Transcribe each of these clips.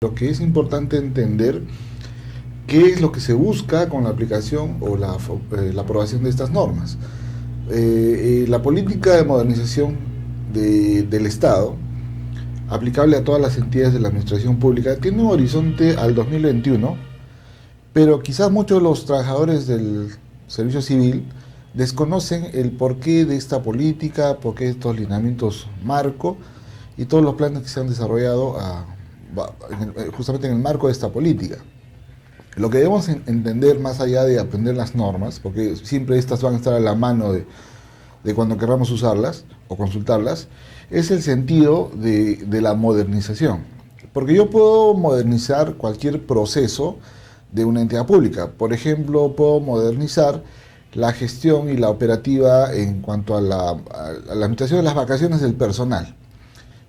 Lo que es importante entender qué es lo que se busca con la aplicación o la aprobación de estas normas. La política de modernización del Estado, aplicable a todas las entidades de la administración pública, tiene un horizonte al 2021, pero quizás muchos de los trabajadores del servicio civil desconocen el porqué de esta política, porqué de estos lineamientos marco y todos los planes que se han desarrollado justamente en el marco de esta política. Lo que debemos entender, más allá de aprender las normas, porque siempre estas van a estar a la mano de cuando queramos usarlas o consultarlas, es el sentido de la modernización. Porque yo puedo modernizar cualquier proceso de una entidad pública. Por ejemplo, puedo modernizar la gestión y la operativa en cuanto a la administración de las vacaciones del personal.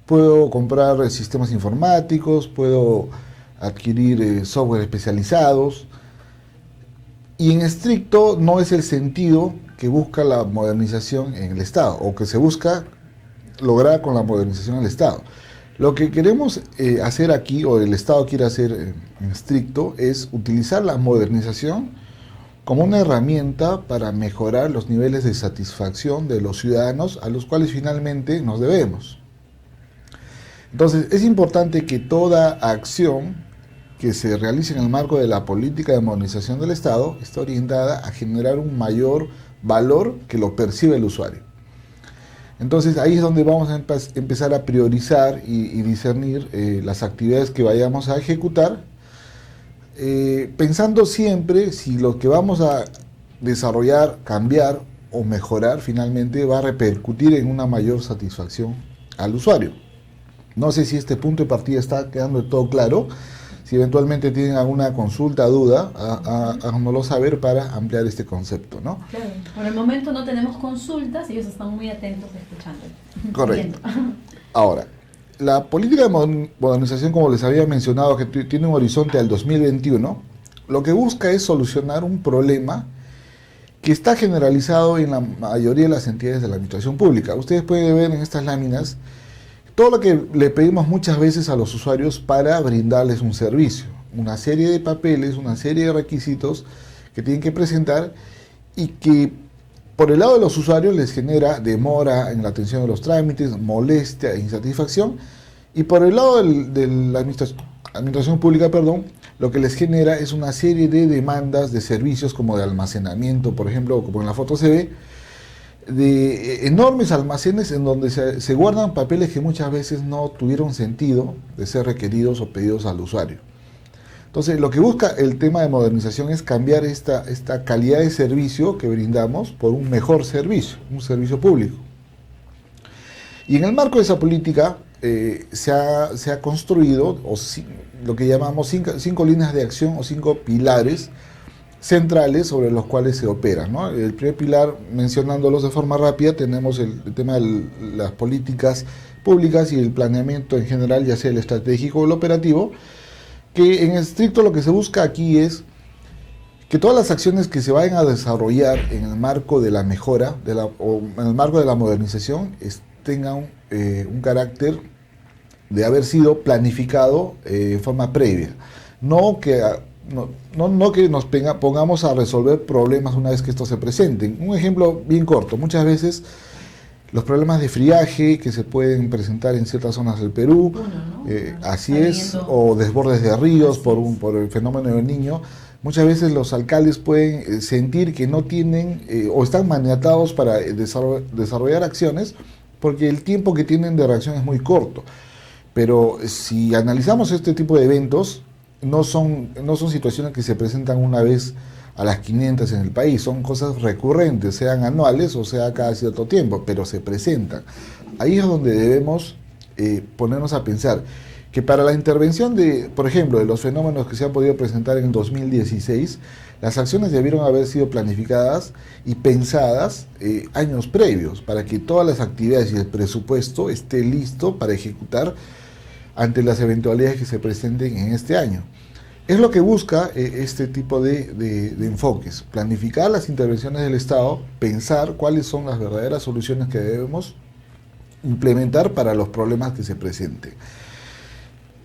Puedo comprar sistemas informáticos, puedo adquirir software especializados, y en estricto no es el sentido que busca la modernización en el Estado, o que se busca lograr con la modernización del Estado. Lo que queremos hacer aquí, o el Estado quiere hacer en estricto, es utilizar la modernización como una herramienta para mejorar los niveles de satisfacción de los ciudadanos a los cuales finalmente nos debemos. Entonces, es importante que toda acción que se realice en el marco de la política de modernización del Estado esté orientada a generar un mayor valor que lo percibe el usuario. Entonces, ahí es donde vamos a empezar a priorizar y discernir las actividades que vayamos a ejecutar, pensando siempre si lo que vamos a desarrollar, cambiar o mejorar finalmente va a repercutir en una mayor satisfacción al usuario. No sé si este punto de partida está quedando todo claro. Si eventualmente tienen alguna consulta, duda, háganoslo saber para ampliar este concepto, ¿no? Claro, por el momento no tenemos consultas y ellos están muy atentos escuchando. Correcto. Ahora, la política de modernización, como les había mencionado, que tiene un horizonte al 2021, lo que busca es solucionar un problema que está generalizado en la mayoría de las entidades de la administración pública. Ustedes pueden ver en estas láminas todo lo que le pedimos muchas veces a los usuarios para brindarles un servicio, una serie de papeles, una serie de requisitos que tienen que presentar y que por el lado de los usuarios les genera demora en la atención de los trámites, molestia e insatisfacción, y por el lado de la administración pública, lo que les genera es una serie de demandas de servicios como de almacenamiento, por ejemplo, como en la foto se ve, de enormes almacenes en donde se guardan papeles que muchas veces no tuvieron sentido de ser requeridos o pedidos al usuario. Entonces, lo que busca el tema de modernización es cambiar esta calidad de servicio que brindamos por un mejor servicio, un servicio público. Y en el marco de esa política se ha construido lo que llamamos cinco líneas de acción o 5 pilares centrales sobre los cuales se opera, ¿no? El primer pilar, mencionándolos de forma rápida, tenemos el tema de las políticas públicas y el planeamiento en general, ya sea el estratégico o el operativo, que en estricto lo que se busca aquí es que todas las acciones que se vayan a desarrollar en el marco de la mejora, o en el marco de la modernización, tengan un carácter de haber sido planificado en forma previa, no que nos pongamos a resolver problemas una vez que estos se presenten. Un ejemplo bien corto: muchas veces los problemas de friaje que se pueden presentar en ciertas zonas del Perú, así es, o desbordes de ríos por el fenómeno del Niño, muchas veces los alcaldes pueden sentir que no tienen o están maniatados para desarrollar acciones porque el tiempo que tienen de reacción es muy corto. Pero si analizamos este tipo de eventos, no son situaciones que se presentan una vez a las 500 en el país, son cosas recurrentes, sean anuales o sea cada cierto tiempo, pero se presentan. Ahí es donde debemos ponernos a pensar que para la intervención por ejemplo, de los fenómenos que se han podido presentar en 2016, las acciones debieron haber sido planificadas y pensadas años previos, para que todas las actividades y el presupuesto esté listo para ejecutar ante las eventualidades que se presenten en este año. Es lo que busca este tipo de enfoques: planificar las intervenciones del Estado, pensar cuáles son las verdaderas soluciones que debemos implementar para los problemas que se presenten.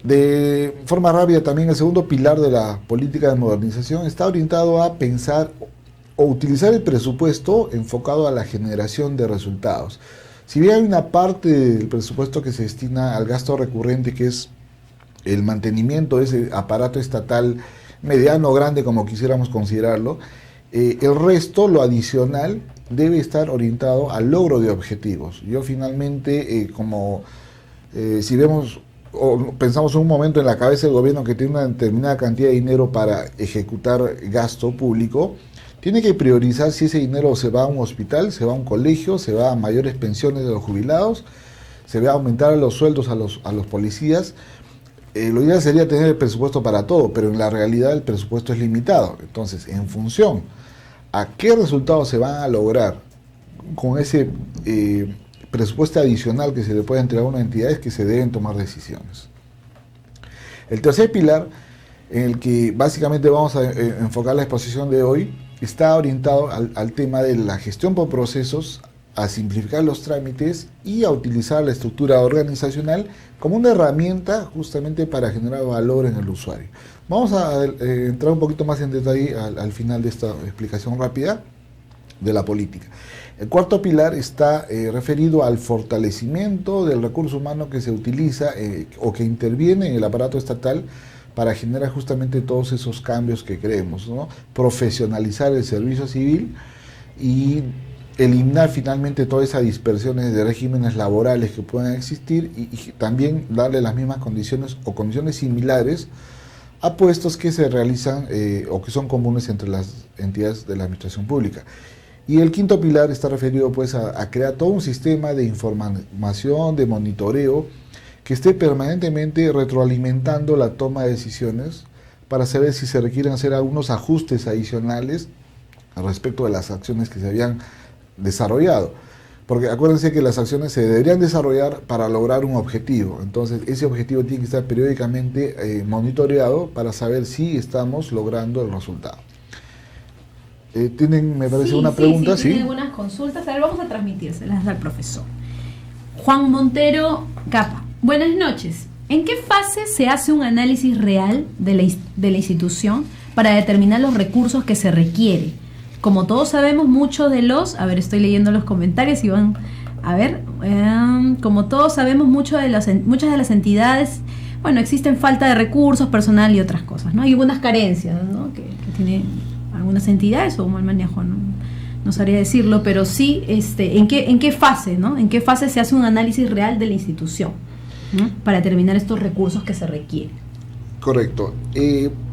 De forma rápida también el segundo pilar de la política de modernización está orientado a pensar o utilizar el presupuesto enfocado a la generación de resultados. Si bien hay una parte del presupuesto que se destina al gasto recurrente, que es el mantenimiento de ese aparato estatal mediano o grande como quisiéramos considerarlo, el resto, lo adicional, debe estar orientado al logro de objetivos. Yo finalmente, si vemos o pensamos un momento en la cabeza del gobierno que tiene una determinada cantidad de dinero para ejecutar gasto público, tiene que priorizar si ese dinero se va a un hospital, se va a un colegio, se va a mayores pensiones de los jubilados, se va a aumentar los sueldos a los policías. Lo ideal sería tener el presupuesto para todo, pero en la realidad el presupuesto es limitado. Entonces, en función a qué resultados se van a lograr con ese presupuesto adicional que se le puede entregar a una entidad, es que se deben tomar decisiones. El tercer pilar, en el que básicamente vamos a enfocar la exposición de hoy, está orientado al tema de la gestión por procesos, a simplificar los trámites y a utilizar la estructura organizacional como una herramienta justamente para generar valor en el usuario. Vamos a entrar un poquito más en detalle al final de esta explicación rápida de la política. El cuarto pilar está referido al fortalecimiento del recurso humano que se utiliza o que interviene en el aparato estatal para generar justamente todos esos cambios que creemos, ¿no? Profesionalizar el servicio civil y eliminar finalmente todas esas dispersiones de regímenes laborales que puedan existir y también darle las mismas condiciones o condiciones similares a puestos que se realizan o que son comunes entre las entidades de la administración pública. Y el quinto pilar está referido pues a crear todo un sistema de información, de monitoreo, que esté permanentemente retroalimentando la toma de decisiones para saber si se requieren hacer algunos ajustes adicionales respecto de las acciones que se habían desarrollado. Porque acuérdense que las acciones se deberían desarrollar para lograr un objetivo. Entonces ese objetivo tiene que estar periódicamente monitoreado para saber si estamos logrando el resultado. ¿Tienen, me parece, una pregunta? Sí, tienen algunas consultas. A ver, vamos a transmitírselas al profesor. Juan Montero Capa. Buenas noches. ¿En qué fase se hace un análisis real de la institución para determinar los recursos que se requiere? Como todos sabemos, muchos de los... A ver, estoy leyendo los comentarios y van... A ver, como todos sabemos, muchas de las entidades... Bueno, existen falta de recursos, personal y otras cosas, ¿no? Hay algunas carencias, ¿no? que tienen algunas entidades o un mal manejo, no sabría decirlo, pero sí, ¿en qué fase, ¿no? ¿En qué fase se hace un análisis real de la institución, ¿no? Para determinar estos recursos que se requieren? Correcto.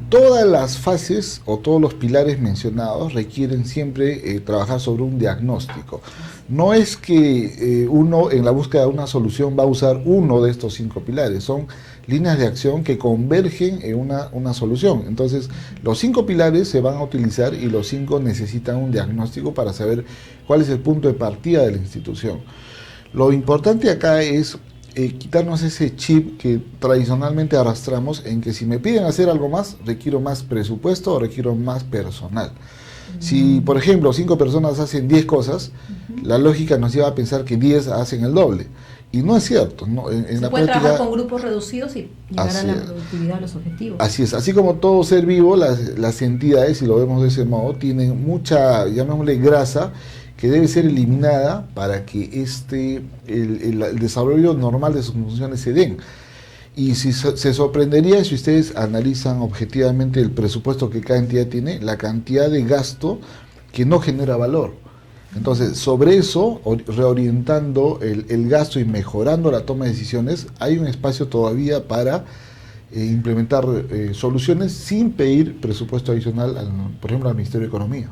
Todas las fases o todos los pilares mencionados requieren siempre trabajar sobre un diagnóstico. No es que uno en la búsqueda de una solución va a usar uno de estos 5 pilares, son líneas de acción que convergen en una solución. Entonces, los 5 pilares se van a utilizar y los 5 necesitan un diagnóstico para saber cuál es el punto de partida de la institución. Lo importante acá es quitarnos ese chip que tradicionalmente arrastramos en que si me piden hacer algo más, requiero más presupuesto o requiero más personal. Si, por ejemplo, 5 personas hacen 10 cosas, la lógica nos lleva a pensar que 10 hacen el doble. Y no es cierto. ¿No? En se la puede práctica, trabajar con grupos reducidos y llegar a la productividad, a los objetivos. Así es. Así como todo ser vivo, las entidades, si lo vemos de ese modo, tienen mucha, llamémosle, grasa, que debe ser eliminada para que el desarrollo normal de sus funciones se den. Y se sorprendería si ustedes analizan objetivamente el presupuesto que cada entidad tiene, la cantidad de gasto que no genera valor. Entonces, sobre eso, reorientando el gasto y mejorando la toma de decisiones, hay un espacio todavía para implementar soluciones sin pedir presupuesto adicional, por ejemplo, al Ministerio de Economía.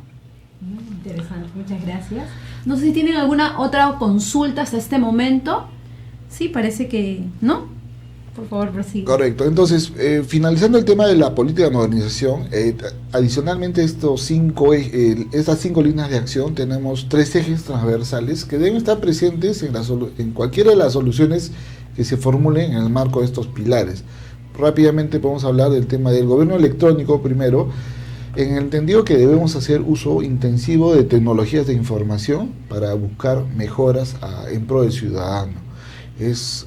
Interesante, muchas gracias. No sé si tienen alguna otra consulta hasta este momento. Sí, parece que no. Por favor, prosigue. Correcto. Entonces, finalizando el tema de la política de modernización, adicionalmente a estas 5 líneas de acción, tenemos 3 ejes transversales que deben estar presentes en cualquiera de las soluciones que se formulen en el marco de estos pilares. Rápidamente podemos hablar del tema del gobierno electrónico primero, en el entendido que debemos hacer uso intensivo de tecnologías de información para buscar mejoras en pro del ciudadano. Es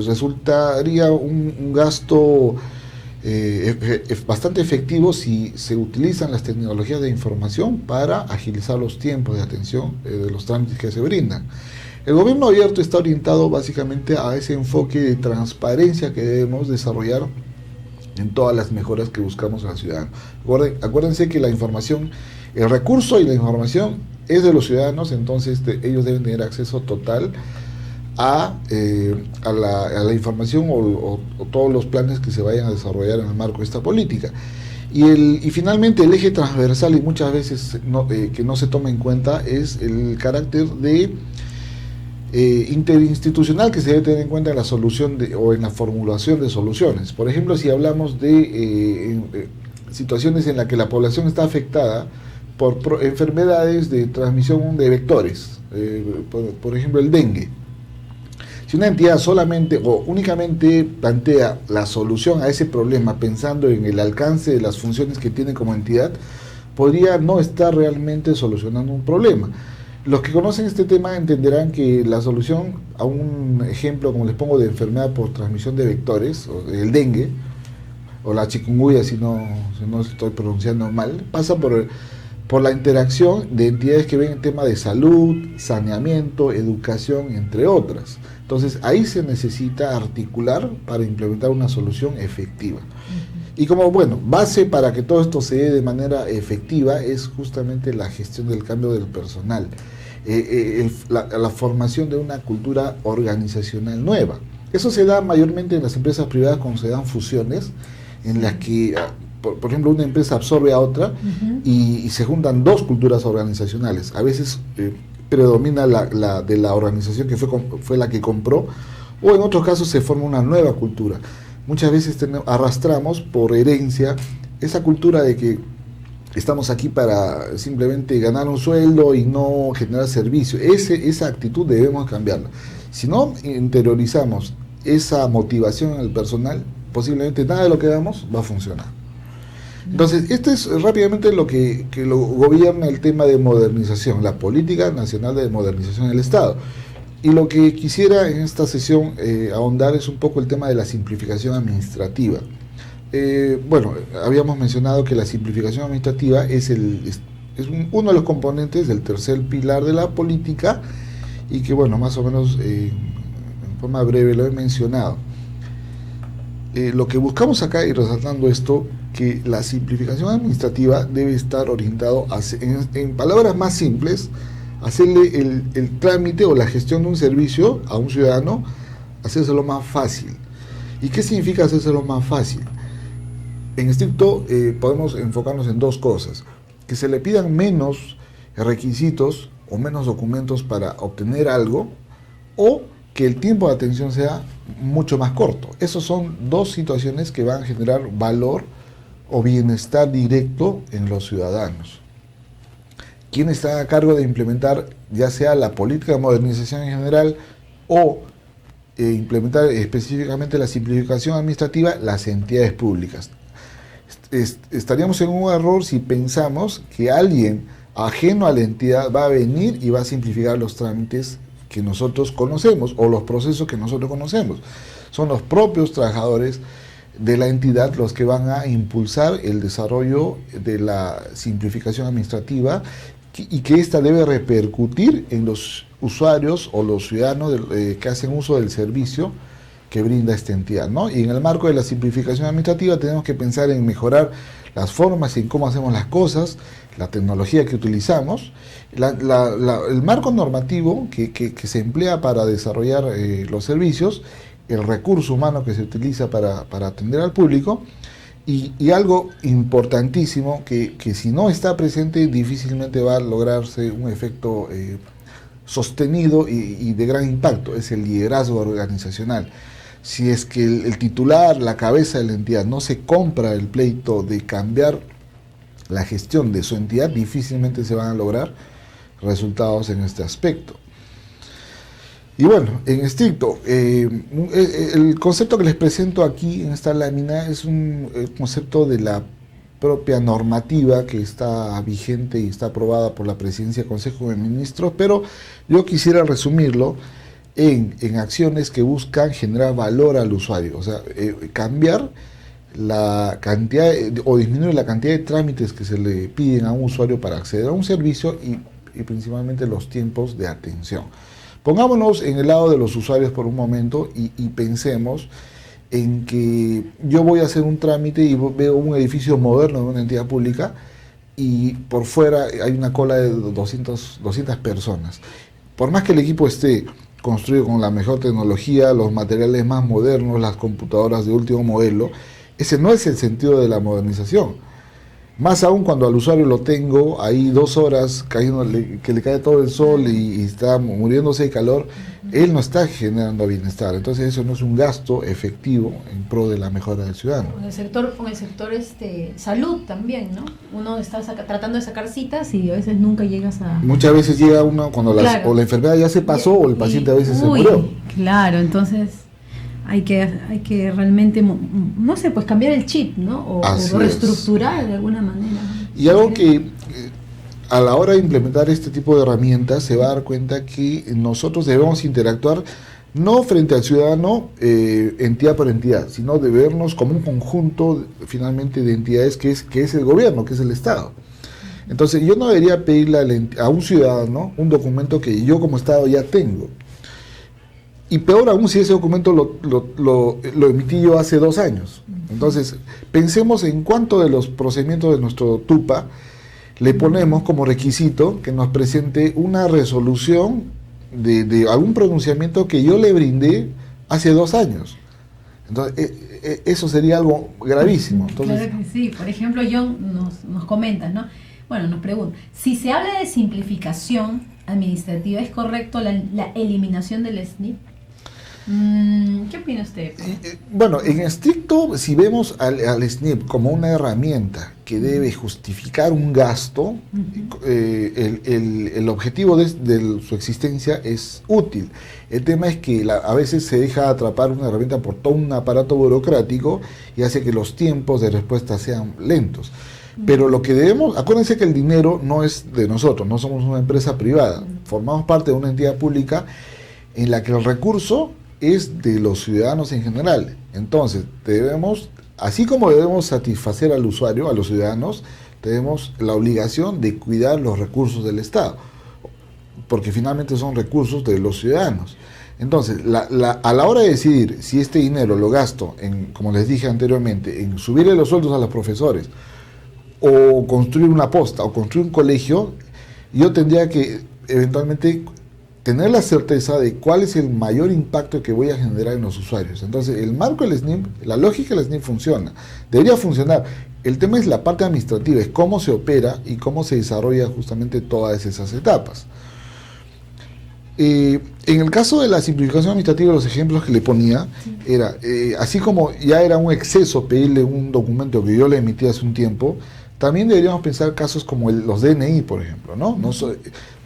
resultaría un gasto bastante efectivo si se utilizan las tecnologías de información para agilizar los tiempos de atención de los trámites que se brindan. El gobierno abierto está orientado básicamente a ese enfoque de transparencia que debemos desarrollar en todas las mejoras que buscamos a la ciudadana. Acuérdense que la información, el recurso y la información es de los ciudadanos, entonces ellos deben tener acceso total a la información o todos los planes que se vayan a desarrollar en el marco de esta política. Y finalmente el eje transversal, y muchas veces que no se toma en cuenta, es el carácter de interinstitucional que se debe tener en cuenta en la solución o en la formulación de soluciones. Por ejemplo, si hablamos de situaciones en las que la población está afectada por enfermedades de transmisión de vectores, por ejemplo el dengue. Si una entidad solamente o únicamente plantea la solución a ese problema pensando en el alcance de las funciones que tiene como entidad, podría no estar realmente solucionando un problema. Los que conocen este tema entenderán que la solución a un ejemplo, como les pongo, de enfermedad por transmisión de vectores, o el dengue, o la chikungunya, si no estoy pronunciando mal, pasa por la interacción de entidades que ven el tema de salud, saneamiento, educación, entre otras. Entonces ahí se necesita articular para implementar una solución efectiva. Y como base para que todo esto se dé de manera efectiva es justamente la gestión del cambio del personal, la formación de una cultura organizacional nueva. Eso se da mayormente en las empresas privadas cuando se dan fusiones, en las que, por ejemplo, una empresa absorbe a otra y se juntan dos culturas organizacionales. A veces predomina la de la organización que fue la que compró, o en otros casos se forma una nueva cultura. Muchas veces arrastramos por herencia esa cultura de que estamos aquí para simplemente ganar un sueldo y no generar servicio. Esa actitud debemos cambiarla. Si no interiorizamos esa motivación en el personal, posiblemente nada de lo que hagamos va a funcionar. Entonces, esto es rápidamente lo que lo gobierna el tema de modernización, la Política Nacional de Modernización del Estado. Y lo que quisiera en esta sesión ahondar es un poco el tema de la simplificación administrativa. Habíamos mencionado que la simplificación administrativa es uno de los componentes del tercer pilar de la política y que, más o menos en forma breve lo he mencionado. Lo que buscamos acá, y resaltando esto, que la simplificación administrativa debe estar orientado en palabras más simples, hacerle el trámite o la gestión de un servicio a un ciudadano, hacérselo más fácil. ¿Y qué significa hacérselo más fácil? En estricto podemos enfocarnos en dos cosas: que se le pidan menos requisitos o menos documentos para obtener algo, o que el tiempo de atención sea mucho más corto. Esas son dos situaciones que van a generar valor o bienestar directo en los ciudadanos. ¿Quién está a cargo de implementar ya sea la política de modernización en general o implementar específicamente la simplificación administrativa? Las entidades públicas. Estaríamos en un error si pensamos que alguien ajeno a la entidad va a venir y va a simplificar los trámites que nosotros conocemos o los procesos que nosotros conocemos. Son los propios trabajadores de la entidad los que van a impulsar el desarrollo de la simplificación administrativa y que ésta debe repercutir en los usuarios o los ciudadanos que hacen uso del servicio que brinda esta entidad, ¿no? Y en el marco de la simplificación administrativa tenemos que pensar en mejorar las formas y en cómo hacemos las cosas, la tecnología que utilizamos, el marco normativo que se emplea para desarrollar los servicios, el recurso humano que se utiliza para atender al público, y algo importantísimo que si no está presente difícilmente va a lograrse un efecto sostenido y de gran impacto, es el liderazgo organizacional. Si es que el titular, la cabeza de la entidad, no se compra el pleito de cambiar la gestión de su entidad, difícilmente se van a lograr resultados en este aspecto. Y en estricto, el concepto que les presento aquí en esta lámina es un concepto de la propia normativa que está vigente y está aprobada por la Presidencia del Consejo de Ministros, pero yo quisiera resumirlo en acciones que buscan generar valor al usuario, o sea, cambiar la cantidad o disminuir la cantidad de trámites que se le piden a un usuario para acceder a un servicio y principalmente los tiempos de atención. Pongámonos en el lado de los usuarios por un momento y pensemos en que yo voy a hacer un trámite y veo un edificio moderno de una entidad pública y por fuera hay una cola de 200 personas. Por más que el equipo esté construido con la mejor tecnología, los materiales más modernos, las computadoras de último modelo, ese no es el sentido de la modernización. Más aún cuando al usuario lo tengo ahí 2 horas que le cae todo el sol y está muriéndose de calor, él no está generando bienestar. Entonces eso no es un gasto efectivo en pro de la mejora del ciudadano. Con el sector salud también, ¿no? Uno está tratando de sacar citas y a veces nunca llegas a... Muchas veces llega uno cuando o la enfermedad ya se pasó o el paciente a veces se murió. Claro, entonces... Hay que realmente, no sé, pues cambiar el chip, ¿no? O reestructurar de alguna manera. Y algo que a la hora de implementar este tipo de herramientas se va a dar cuenta que nosotros debemos interactuar no frente al ciudadano entidad por entidad, sino de vernos como un conjunto finalmente de entidades que es el gobierno, que es el Estado. Entonces yo no debería pedirle a un ciudadano un documento que yo como Estado ya tengo. Y peor aún si ese documento lo emití yo hace 2 años. Entonces, pensemos en cuánto de los procedimientos de nuestro TUPA le ponemos como requisito que nos presente una resolución de algún pronunciamiento que yo le brindé hace 2 años. Entonces, eso sería algo gravísimo. Entonces, claro que sí. Por ejemplo, John nos comentas, ¿no? Bueno, nos pregunta, si se habla de simplificación administrativa, ¿es correcto la eliminación del SNIP? ¿Qué opina usted? Bueno, en estricto, si vemos al SNIP como una herramienta que debe justificar un gasto, el objetivo de su existencia es útil. El tema es que a veces se deja atrapar una herramienta por todo un aparato burocrático y hace que los tiempos de respuesta sean lentos. Pero lo que debemos, acuérdense que el dinero no es de nosotros, no somos una empresa privada, formamos parte de una entidad pública en la que el recurso es de los ciudadanos en general. Entonces, así como debemos satisfacer al usuario, a los ciudadanos, tenemos la obligación de cuidar los recursos del Estado, porque finalmente son recursos de los ciudadanos. Entonces, a la hora de decidir si este dinero lo gasto en, como les dije anteriormente, en subirle los sueldos a los profesores, o construir una posta, o construir un colegio, yo tendría que eventualmente tener la certeza de cuál es el mayor impacto que voy a generar en los usuarios. Entonces, el marco del SNIP, la lógica del SNIP funciona, debería funcionar. El tema es la parte administrativa, es cómo se opera y cómo se desarrolla justamente todas esas etapas. En el caso de la simplificación administrativa, los ejemplos que le ponía, era, así como ya era un exceso pedirle un documento que yo le emití hace un tiempo, también deberíamos pensar casos como los DNI, por ejemplo, ¿no?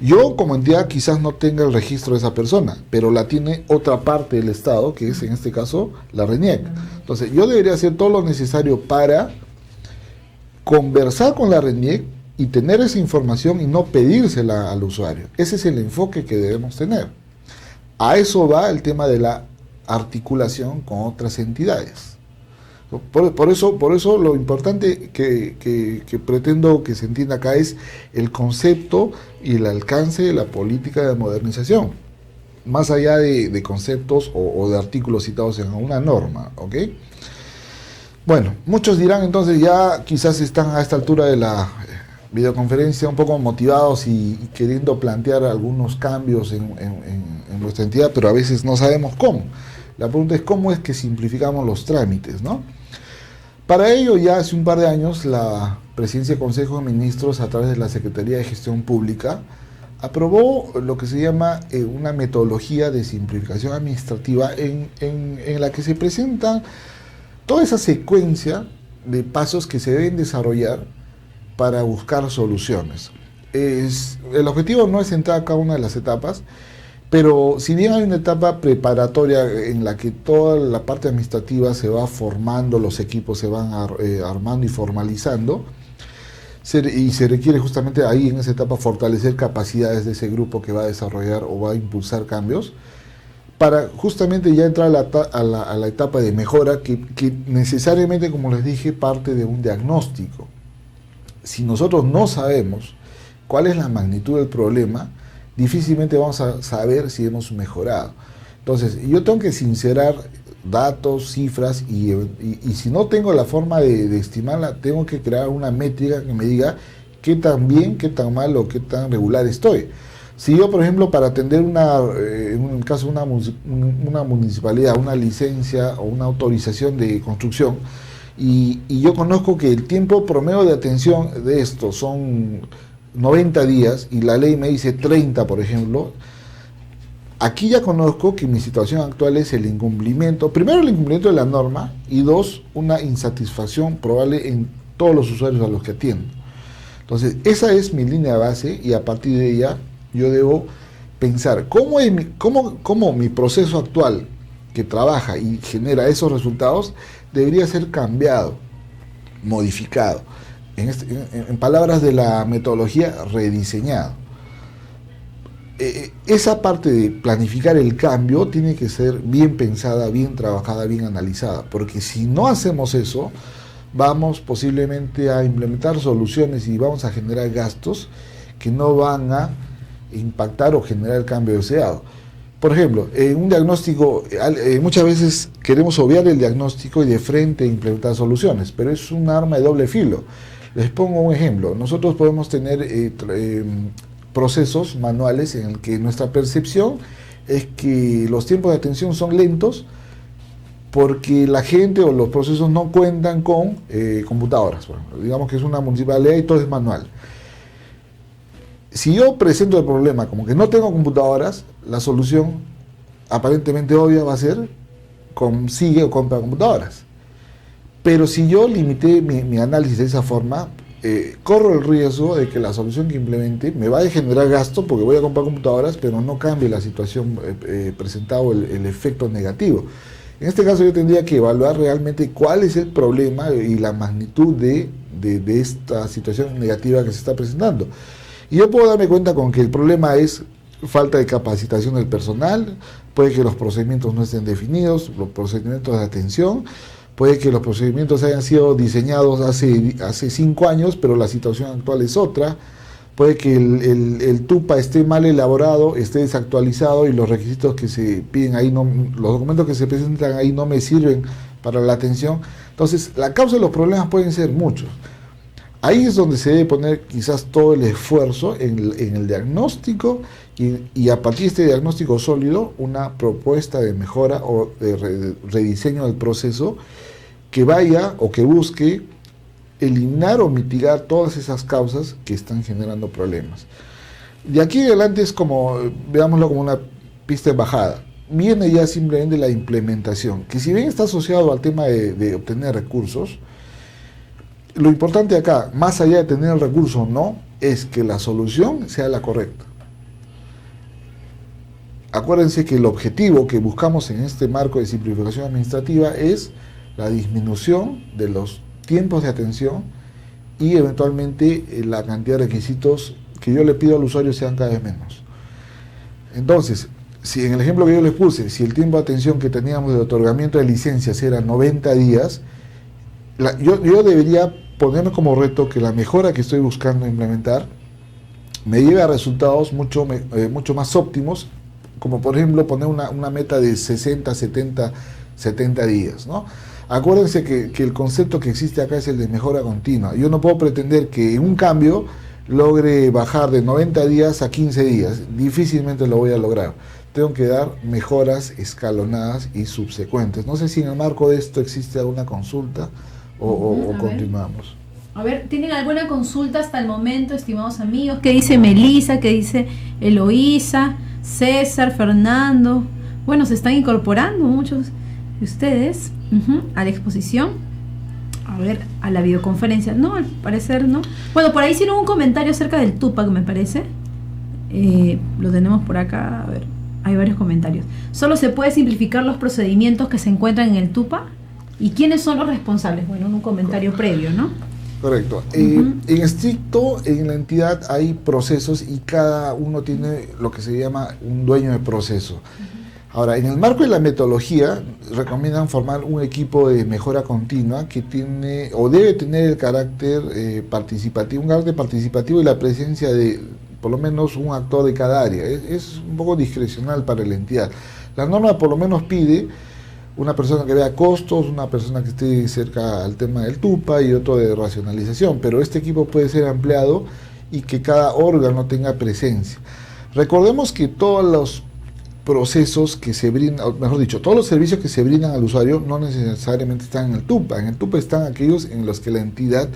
Yo como entidad quizás no tenga el registro de esa persona, pero la tiene otra parte del Estado, que es en este caso la RENIEC. Entonces yo debería hacer todo lo necesario para conversar con la RENIEC y tener esa información y no pedírsela al usuario. Ese es el enfoque que debemos tener. A eso va el tema de la articulación con otras entidades. Por eso lo importante que pretendo que se entienda acá es el concepto y el alcance de la política de modernización, más allá de conceptos o de artículos citados en una norma, ¿ok? Bueno, muchos dirán entonces ya quizás están a esta altura de la videoconferencia un poco motivados y queriendo plantear algunos cambios en nuestra entidad, pero a veces no sabemos cómo. La pregunta es cómo es que simplificamos los trámites, ¿no? Para ello, ya hace un par de años, la Presidencia del Consejo de Ministros, a través de la Secretaría de Gestión Pública, aprobó lo que se llama una metodología de simplificación administrativa en la que se presenta toda esa secuencia de pasos que se deben desarrollar para buscar soluciones. El objetivo no es entrar a cada una de las etapas, pero si bien hay una etapa preparatoria en la que toda la parte administrativa se va formando, los equipos se van armando y formalizando, y se requiere justamente ahí en esa etapa fortalecer capacidades de ese grupo que va a desarrollar o va a impulsar cambios, para justamente ya entrar a la etapa de mejora que necesariamente, como les dije, parte de un diagnóstico. Si nosotros no sabemos cuál es la magnitud del problema, difícilmente vamos a saber si hemos mejorado. Entonces, yo tengo que sincerar datos, cifras, y si no tengo la forma de estimarla, tengo que crear una métrica que me diga qué tan bien, qué tan mal o qué tan regular estoy. Si yo, por ejemplo, para atender en un caso una municipalidad, una licencia o una autorización de construcción, y yo conozco que el tiempo promedio de atención de esto son 90 días y la ley me dice 30, por ejemplo, aquí ya conozco que mi situación actual es el incumplimiento, primero el incumplimiento de la norma y dos, una insatisfacción probable en todos los usuarios a los que atiendo. Entonces, esa es mi línea de base y a partir de ella yo debo pensar cómo mi proceso actual que trabaja y genera esos resultados debería ser cambiado, modificado. En palabras de la metodología, rediseñado. Esa parte de planificar el cambio tiene que ser bien pensada, bien trabajada, bien analizada, porque si no hacemos eso, vamos posiblemente a implementar soluciones y vamos a generar gastos que no van a impactar o generar el cambio deseado. Por ejemplo, en un diagnóstico, muchas veces queremos obviar el diagnóstico y de frente implementar soluciones, pero es un arma de doble filo. Les pongo un ejemplo. Nosotros podemos tener procesos manuales en el que nuestra percepción es que los tiempos de atención son lentos porque la gente o los procesos no cuentan con computadoras. Bueno, digamos que es una municipalidad y todo es manual. Si yo presento el problema como que no tengo computadoras, la solución aparentemente obvia va a ser consigue o compra computadoras. Pero si yo limité mi análisis de esa forma, corro el riesgo de que la solución que implemente me vaya a generar gasto porque voy a comprar computadoras, pero no cambie la situación presentada o el efecto negativo. En este caso yo tendría que evaluar realmente cuál es el problema y la magnitud de esta situación negativa que se está presentando. Y yo puedo darme cuenta con que el problema es falta de capacitación del personal, puede que los procedimientos no estén definidos, los procedimientos de atención, puede que los procedimientos hayan sido diseñados hace 5 años, pero la situación actual es otra, puede que el TUPA esté mal elaborado, esté desactualizado y los requisitos que se piden ahí, los documentos que se presentan ahí no me sirven para la atención. Entonces, la causa de los problemas pueden ser muchos. Ahí es donde se debe poner quizás todo el esfuerzo en el diagnóstico y a partir de este diagnóstico sólido, una propuesta de mejora o de rediseño del proceso que vaya o que busque eliminar o mitigar todas esas causas que están generando problemas. De aquí en adelante es como, veámoslo como una pista de bajada. Viene ya simplemente la implementación, que si bien está asociado al tema de obtener recursos, lo importante acá, más allá de tener el recurso o no, es que la solución sea la correcta. Acuérdense que el objetivo que buscamos en este marco de simplificación administrativa es la disminución de los tiempos de atención y eventualmente la cantidad de requisitos que yo le pido al usuario sean cada vez menos. Entonces, si en el ejemplo que yo les puse, si el tiempo de atención que teníamos de otorgamiento de licencias era 90 días, yo debería ponerme como reto que la mejora que estoy buscando implementar me lleve a resultados mucho más óptimos, como por ejemplo poner una meta de 60, 70 días, ¿no? Acuérdense que el concepto que existe acá es el de mejora continua. Yo no puedo pretender que en un cambio logre bajar de 90 días a 15 días. Difícilmente lo voy a lograr. Tengo que dar mejoras escalonadas y subsecuentes. No sé si en el marco de esto existe alguna consulta o continuamos. A ver, ¿tienen alguna consulta hasta el momento, estimados amigos? ¿Qué dice Melissa? ¿Qué dice Eloísa? César, Fernando. Bueno, se están incorporando muchos de ustedes a la exposición. A ver, a la videoconferencia. No, al parecer no. Bueno, por ahí hicieron un comentario acerca del TUPAC, me parece. Lo tenemos por acá. A ver, hay varios comentarios. ¿Solo se puede simplificar los procedimientos que se encuentran en el TUPA? ¿Y quiénes son los responsables? Bueno, en un comentario previo, ¿no? Correcto. En estricto, en la entidad hay procesos y cada uno tiene lo que se llama un dueño de proceso. Ahora, en el marco de la metodología, recomiendan formar un equipo de mejora continua que tiene o debe tener el carácter participativo, un carácter participativo y la presencia de por lo menos un actor de cada área. Es un poco discrecional para la entidad. La norma por lo menos pide una persona que vea costos, una persona que esté cerca al tema del TUPA y otro de racionalización, pero este equipo puede ser ampliado y que cada órgano tenga presencia. Recordemos que todos los procesos que se brindan, mejor dicho, todos los servicios que se brindan al usuario no necesariamente están en el TUPA. En el TUPA están aquellos en los que la entidad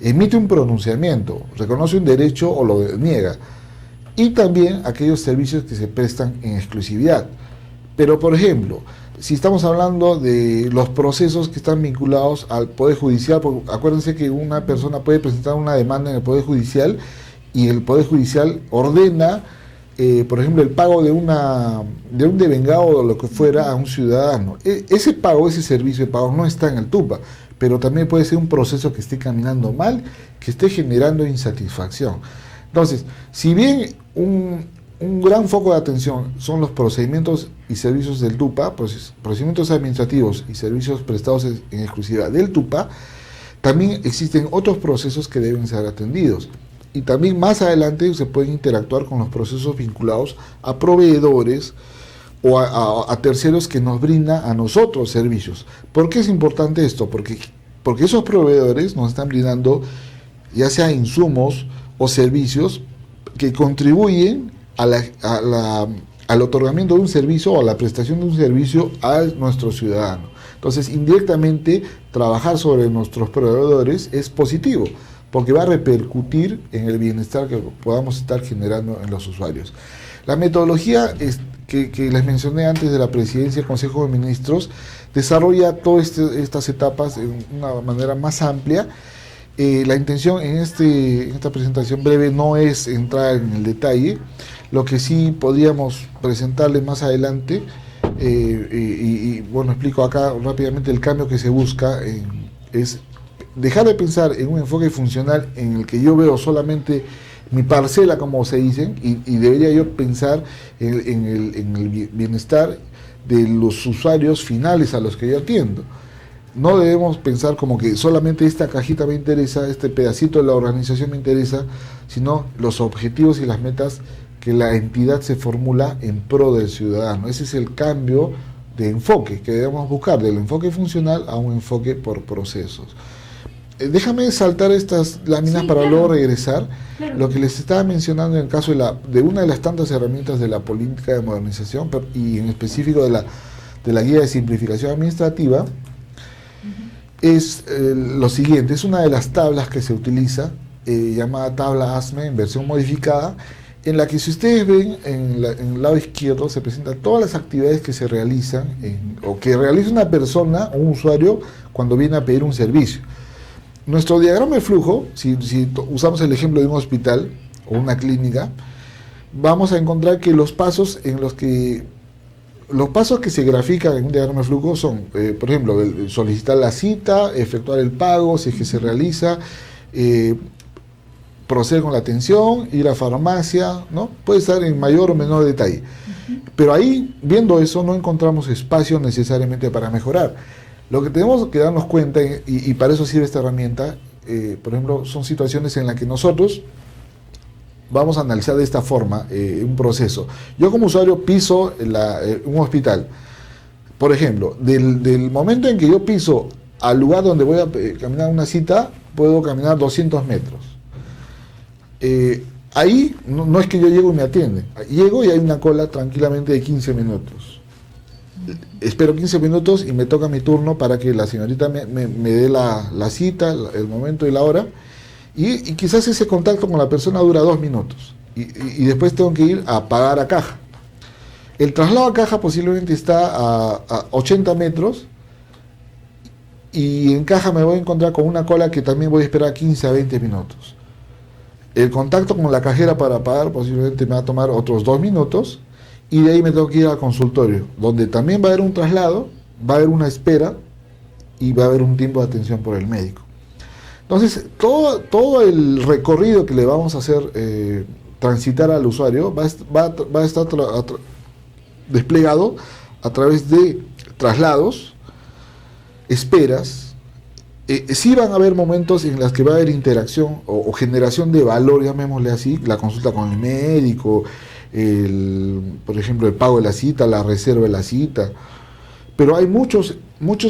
emite un pronunciamiento, reconoce un derecho o lo niega, y también aquellos servicios que se prestan en exclusividad. Pero, por ejemplo, si estamos hablando de los procesos que están vinculados al Poder Judicial, porque acuérdense que una persona puede presentar una demanda en el Poder Judicial y el Poder Judicial ordena, por ejemplo, el pago de un devengado o lo que fuera a un ciudadano. Ese pago, ese servicio de pago no está en el TUPA, pero también puede ser un proceso que esté caminando mal, que esté generando insatisfacción. Entonces, si bien un gran foco de atención son los procedimientos y servicios del TUPA, procedimientos administrativos y servicios prestados en exclusiva del TUPA, también existen otros procesos que deben ser atendidos. Y también más adelante se pueden interactuar con los procesos vinculados a proveedores o a terceros que nos brindan a nosotros servicios. ¿Por qué es importante esto? Porque esos proveedores nos están brindando ya sea insumos o servicios que contribuyen al otorgamiento de un servicio o a la prestación de un servicio a nuestro ciudadano. Entonces, indirectamente, trabajar sobre nuestros proveedores es positivo, porque va a repercutir en el bienestar que podamos estar generando en los usuarios. La metodología que les mencioné antes de la Presidencia del Consejo de Ministros desarrolla todas estas etapas de una manera más amplia. La intención en esta presentación breve no es entrar en el detalle. Lo que sí podríamos presentarles más adelante, bueno, explico acá rápidamente el cambio que se busca, es dejar de pensar en un enfoque funcional en el que yo veo solamente mi parcela, como se dicen, y debería yo pensar en el bienestar de los usuarios finales a los que yo atiendo. No debemos pensar como que solamente esta cajita me interesa, este pedacito de la organización me interesa, sino los objetivos y las metas que la entidad se formula en pro del ciudadano. Ese es el cambio de enfoque que debemos buscar, del enfoque funcional a un enfoque por procesos. Déjame saltar estas láminas para luego regresar. Claro. Lo que les estaba mencionando en el caso de una de las tantas herramientas de la política de modernización, y en específico de la guía de simplificación administrativa, es lo siguiente. Es una de las tablas que se utiliza, llamada tabla ASME en versión modificada, en la que, si ustedes ven en el lado izquierdo, se presentan todas las actividades que se realizan o que realiza una persona o un usuario cuando viene a pedir un servicio. Nuestro diagrama de flujo, si usamos el ejemplo de un hospital o una clínica, vamos a encontrar que los pasos que se grafican en un diagrama de flujo son, por ejemplo, solicitar la cita, efectuar el pago, si es que se realiza, proceder con la atención, ir a farmacia, ¿no? Puede estar en mayor o menor detalle. Pero ahí, viendo eso, no encontramos espacio necesariamente para mejorar. Lo que tenemos que darnos cuenta, y para eso sirve esta herramienta, por ejemplo, son situaciones en las que nosotros vamos a analizar de esta forma un proceso. Yo como usuario piso un hospital. Por ejemplo, del momento en que yo piso al lugar donde voy a caminar una cita, puedo caminar 200 metros. Ahí no es que yo llego y me atienden. Llego y hay una cola tranquilamente de 15 minutos. Espero 15 minutos y me toca mi turno para que la señorita me dé la cita, el momento y la hora. Y quizás ese contacto con la persona dura 2 minutos. Y después tengo que ir a pagar a caja. El traslado a caja posiblemente está a 80 metros. Y en caja me voy a encontrar con una cola que también voy a esperar 15 a 20 minutos. El contacto con la cajera para pagar posiblemente me va a tomar otros 2 minutos. Y de ahí me tengo que ir al consultorio, donde también va a haber un traslado, va a haber una espera y va a haber un tiempo de atención por el médico. Entonces, todo el recorrido que le vamos a hacer transitar al usuario va a estar desplegado a través de traslados, esperas. Sí van a haber momentos en los que va a haber interacción o generación de valor, llamémosle así, la consulta con el médico, por ejemplo, el pago de la cita, la reserva de la cita. Pero hay muchos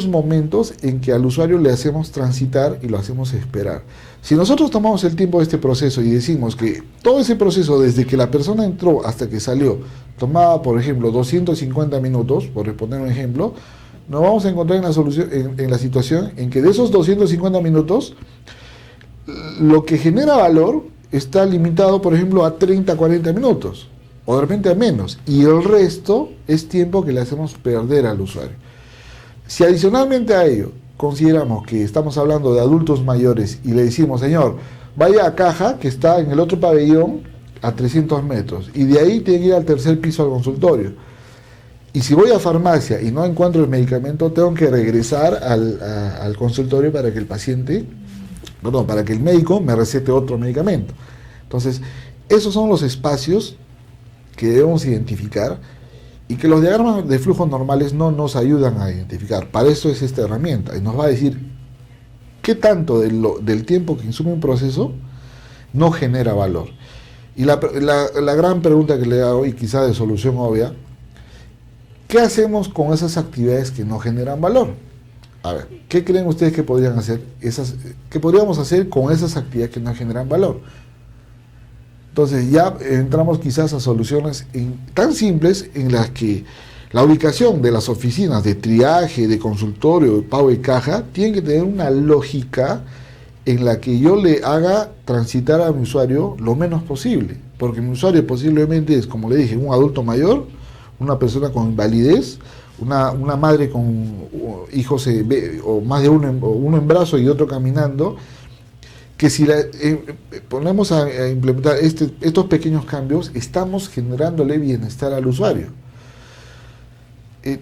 momentos en que al usuario le hacemos transitar y lo hacemos esperar. Si nosotros tomamos el tiempo de este proceso y decimos que todo ese proceso, desde que la persona entró hasta que salió, tomaba, por ejemplo, 250 minutos, por poner un ejemplo, nos vamos a encontrar en la situación en que de esos 250 minutos, lo que genera valor está limitado, por ejemplo, a 30, 40 minutos, o de repente a menos, y el resto es tiempo que le hacemos perder al usuario. Si adicionalmente a ello consideramos que estamos hablando de adultos mayores y le decimos, señor, vaya a caja que está en el otro pabellón a 300 metros, y de ahí tiene que ir al tercer piso al consultorio. Y si voy a farmacia y no encuentro el medicamento, tengo que regresar al consultorio para que para que el médico me recete otro medicamento. Entonces, esos son los espacios que debemos identificar y que los diagramas de flujo normales no nos ayudan a identificar. Para eso es esta herramienta y nos va a decir qué tanto del tiempo que insume un proceso no genera valor. Y la gran pregunta que le hago, y quizá de solución obvia, ¿qué hacemos con esas actividades que no generan valor? A ver, ¿qué creen ustedes que podrían hacer? ¿Qué podríamos hacer con esas actividades que no generan valor? Entonces ya entramos quizás a soluciones tan simples en las que la ubicación de las oficinas de triaje, de consultorio, de pago de caja, tiene que tener una lógica en la que yo le haga transitar a mi usuario lo menos posible. Porque mi usuario posiblemente es, como le dije, un adulto mayor, una persona con invalidez, una madre con hijos o más de uno en brazo y otro caminando, que si ponemos a implementar estos pequeños cambios, estamos generándole bienestar al usuario.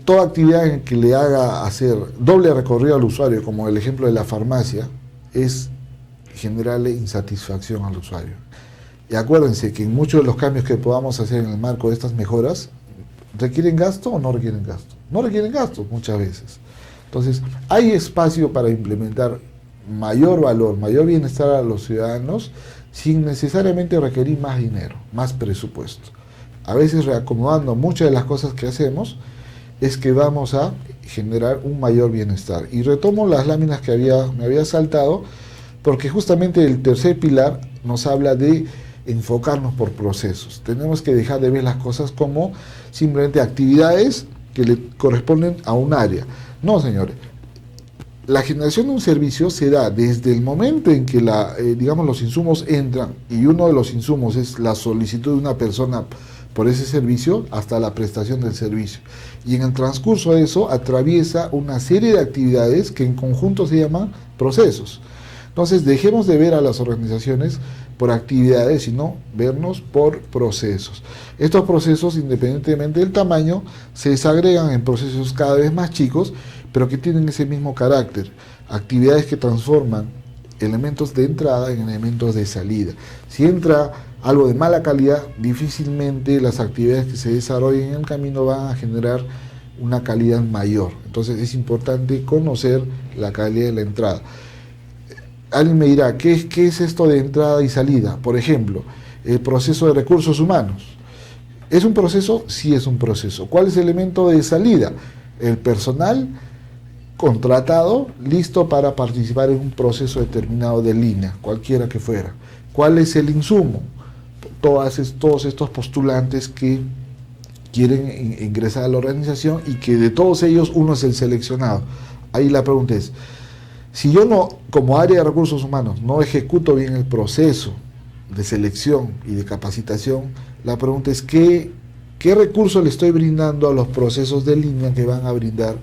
Toda actividad en que le haga hacer doble recorrido al usuario, como el ejemplo de la farmacia, es generarle insatisfacción al usuario. Y acuérdense que en muchos de los cambios que podamos hacer en el marco de estas mejoras, ¿requieren gasto o no requieren gasto? No requieren gasto muchas veces. Entonces, hay espacio para implementar mayor valor, mayor bienestar a los ciudadanos sin necesariamente requerir más dinero, más presupuesto. A veces reacomodando muchas de las cosas que hacemos es que vamos a generar un mayor bienestar. Y retomo las láminas que me había saltado, porque justamente el tercer pilar nos habla de enfocarnos por procesos. Tenemos que dejar de ver las cosas como simplemente actividades que le corresponden a un área. No, señores. La generación de un servicio se da desde el momento en que los insumos entran, y uno de los insumos es la solicitud de una persona por ese servicio, hasta la prestación del servicio. Y en el transcurso de eso atraviesa una serie de actividades que en conjunto se llaman procesos. Entonces dejemos de ver a las organizaciones por actividades, sino vernos por procesos. Estos procesos, independientemente del tamaño, se desagregan en procesos cada vez más chicos, pero que tienen ese mismo carácter. Actividades que transforman elementos de entrada en elementos de salida. Si entra algo de mala calidad, difícilmente las actividades que se desarrollen en el camino van a generar una calidad mayor. Entonces es importante conocer la calidad de la entrada. Alguien me dirá, ¿qué es esto de entrada y salida? Por ejemplo, el proceso de recursos humanos. ¿Es un proceso? Sí es un proceso. ¿Cuál es el elemento de salida? El personal contratado, listo para participar en un proceso determinado de línea, cualquiera que fuera. ¿Cuál es el insumo? Todos estos postulantes que quieren ingresar a la organización y que de todos ellos uno es el seleccionado. Ahí la pregunta es, si yo no, como área de recursos humanos, no ejecuto bien el proceso de selección y de capacitación, la pregunta es ¿qué recursos le estoy brindando a los procesos de línea que van a brindar,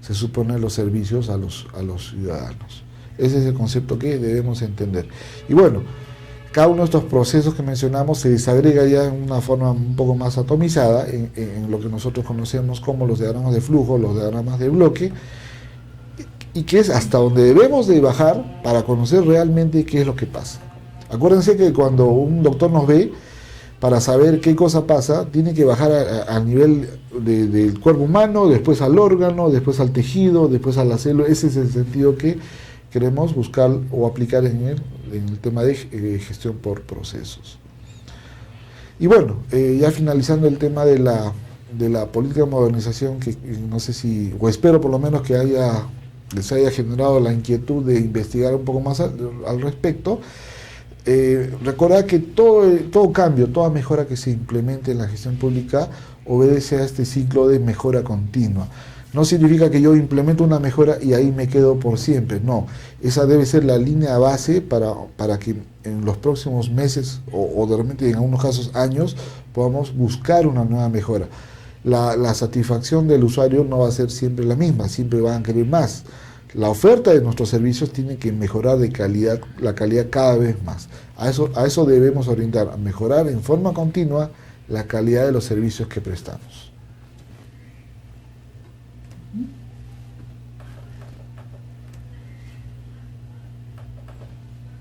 se supone, los servicios a los ciudadanos? Ese es el concepto que debemos entender. Y bueno, cada uno de estos procesos que mencionamos se desagrega ya en una forma un poco más atomizada en lo que nosotros conocemos como los diagramas de flujo, los diagramas de bloque, y que es hasta donde debemos de bajar para conocer realmente qué es lo que pasa. Acuérdense que cuando un doctor nos ve, para saber qué cosa pasa, tiene que bajar al nivel del cuerpo humano, después al órgano, después al tejido, después a la célula. Ese es el sentido que queremos buscar o aplicar en el tema de gestión por procesos. Y bueno, ya finalizando el tema de la política de modernización, que no sé si, o espero por lo menos que les haya generado la inquietud de investigar un poco más al respecto. Recordar que todo cambio, toda mejora que se implemente en la gestión pública obedece a este ciclo de mejora continua. No significa que yo implemento una mejora y ahí me quedo por siempre, no. Esa debe ser la línea base para que en los próximos meses o de repente en algunos casos años podamos buscar una nueva mejora. La satisfacción del usuario no va a ser siempre la misma, siempre van a querer más. La oferta de nuestros servicios tiene que mejorar la calidad cada vez más. A eso debemos orientar, a mejorar en forma continua la calidad de los servicios que prestamos.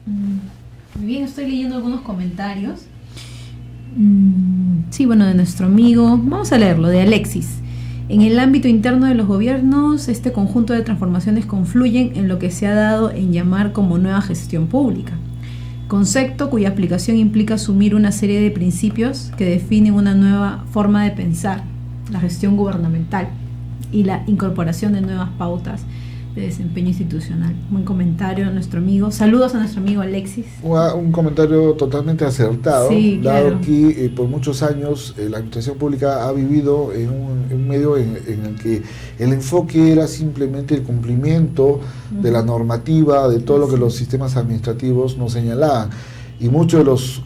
Muy bien, estoy leyendo algunos comentarios. Sí, bueno, de nuestro amigo, vamos a leerlo, de Alexis. En el ámbito interno de los gobiernos, este conjunto de transformaciones confluyen en lo que se ha dado en llamar como nueva gestión pública, concepto cuya aplicación implica asumir una serie de principios que definen una nueva forma de pensar la gestión gubernamental y la incorporación de nuevas pautas de desempeño institucional. Buen comentario, nuestro amigo. Saludos a nuestro amigo Alexis. Un comentario totalmente acertado, sí, dado claro. que por muchos años la administración pública ha vivido en un medio en el que el enfoque era simplemente el cumplimiento de la normativa, de todo lo que los sistemas administrativos nos señalaban. Y muchos de los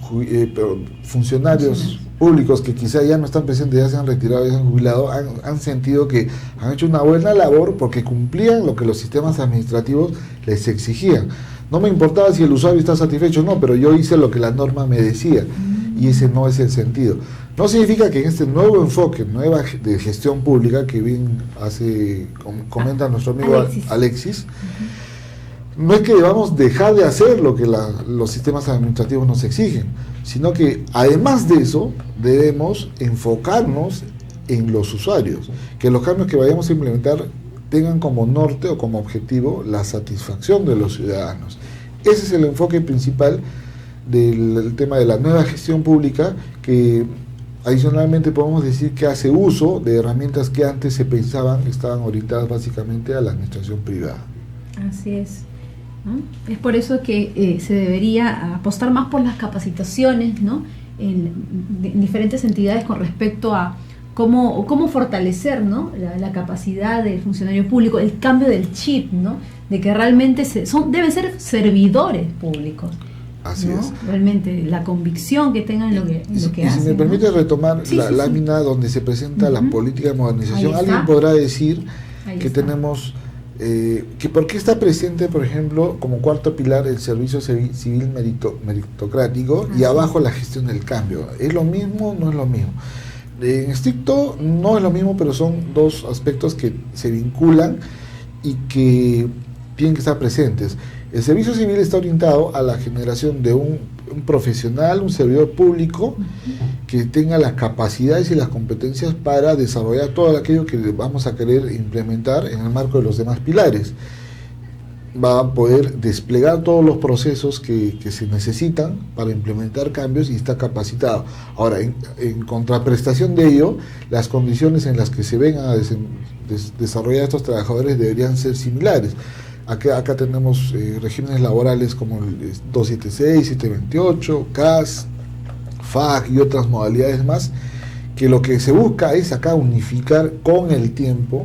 funcionarios públicos que quizá ya no están presentes, ya se han retirado, ya se han jubilado, han sentido que han hecho una buena labor porque cumplían lo que los sistemas administrativos les exigían. No me importaba si el usuario está satisfecho o no, pero yo hice lo que la norma me decía, y ese no es el sentido. No significa que en este nuevo enfoque, nueva de gestión pública, que bien comenta nuestro amigo Alexis, no es que debamos dejar de hacer lo que los sistemas administrativos nos exigen, sino que además de eso debemos enfocarnos en los usuarios, que los cambios que vayamos a implementar tengan como norte o como objetivo la satisfacción de los ciudadanos. Ese es el enfoque principal del tema de la nueva gestión pública, que adicionalmente podemos decir que hace uso de herramientas que antes se pensaban estaban orientadas básicamente a la administración privada. Así es. Es por eso que se debería apostar más por las capacitaciones, ¿no? en diferentes entidades con respecto a cómo fortalecer, ¿no? la capacidad del funcionario público, el cambio del chip, ¿no? De que realmente deben ser servidores públicos. Así ¿no? es. Realmente la convicción que tengan en lo que hacen. Si me permite, ¿no? Retomar la lámina donde se presenta la política de modernización, alguien podrá decir que tenemos... que por qué está presente, por ejemplo, como cuarto pilar el servicio civil meritocrático y abajo la gestión del cambio. ¿Es lo mismo? No es lo mismo. En estricto no es lo mismo, pero son dos aspectos que se vinculan y que tienen que estar presentes. El servicio civil está orientado a la generación de un profesional, un servidor público que tenga las capacidades y las competencias para desarrollar todo aquello que vamos a querer implementar en el marco de los demás pilares. Va a poder desplegar todos los procesos que se necesitan para implementar cambios y está capacitado. Ahora, en contraprestación de ello, las condiciones en las que se vengan a desarrollar estos trabajadores deberían ser similares. Acá tenemos regímenes laborales como el 276, 728, CAS, FAG y otras modalidades más, que lo que se busca es acá unificar con el tiempo,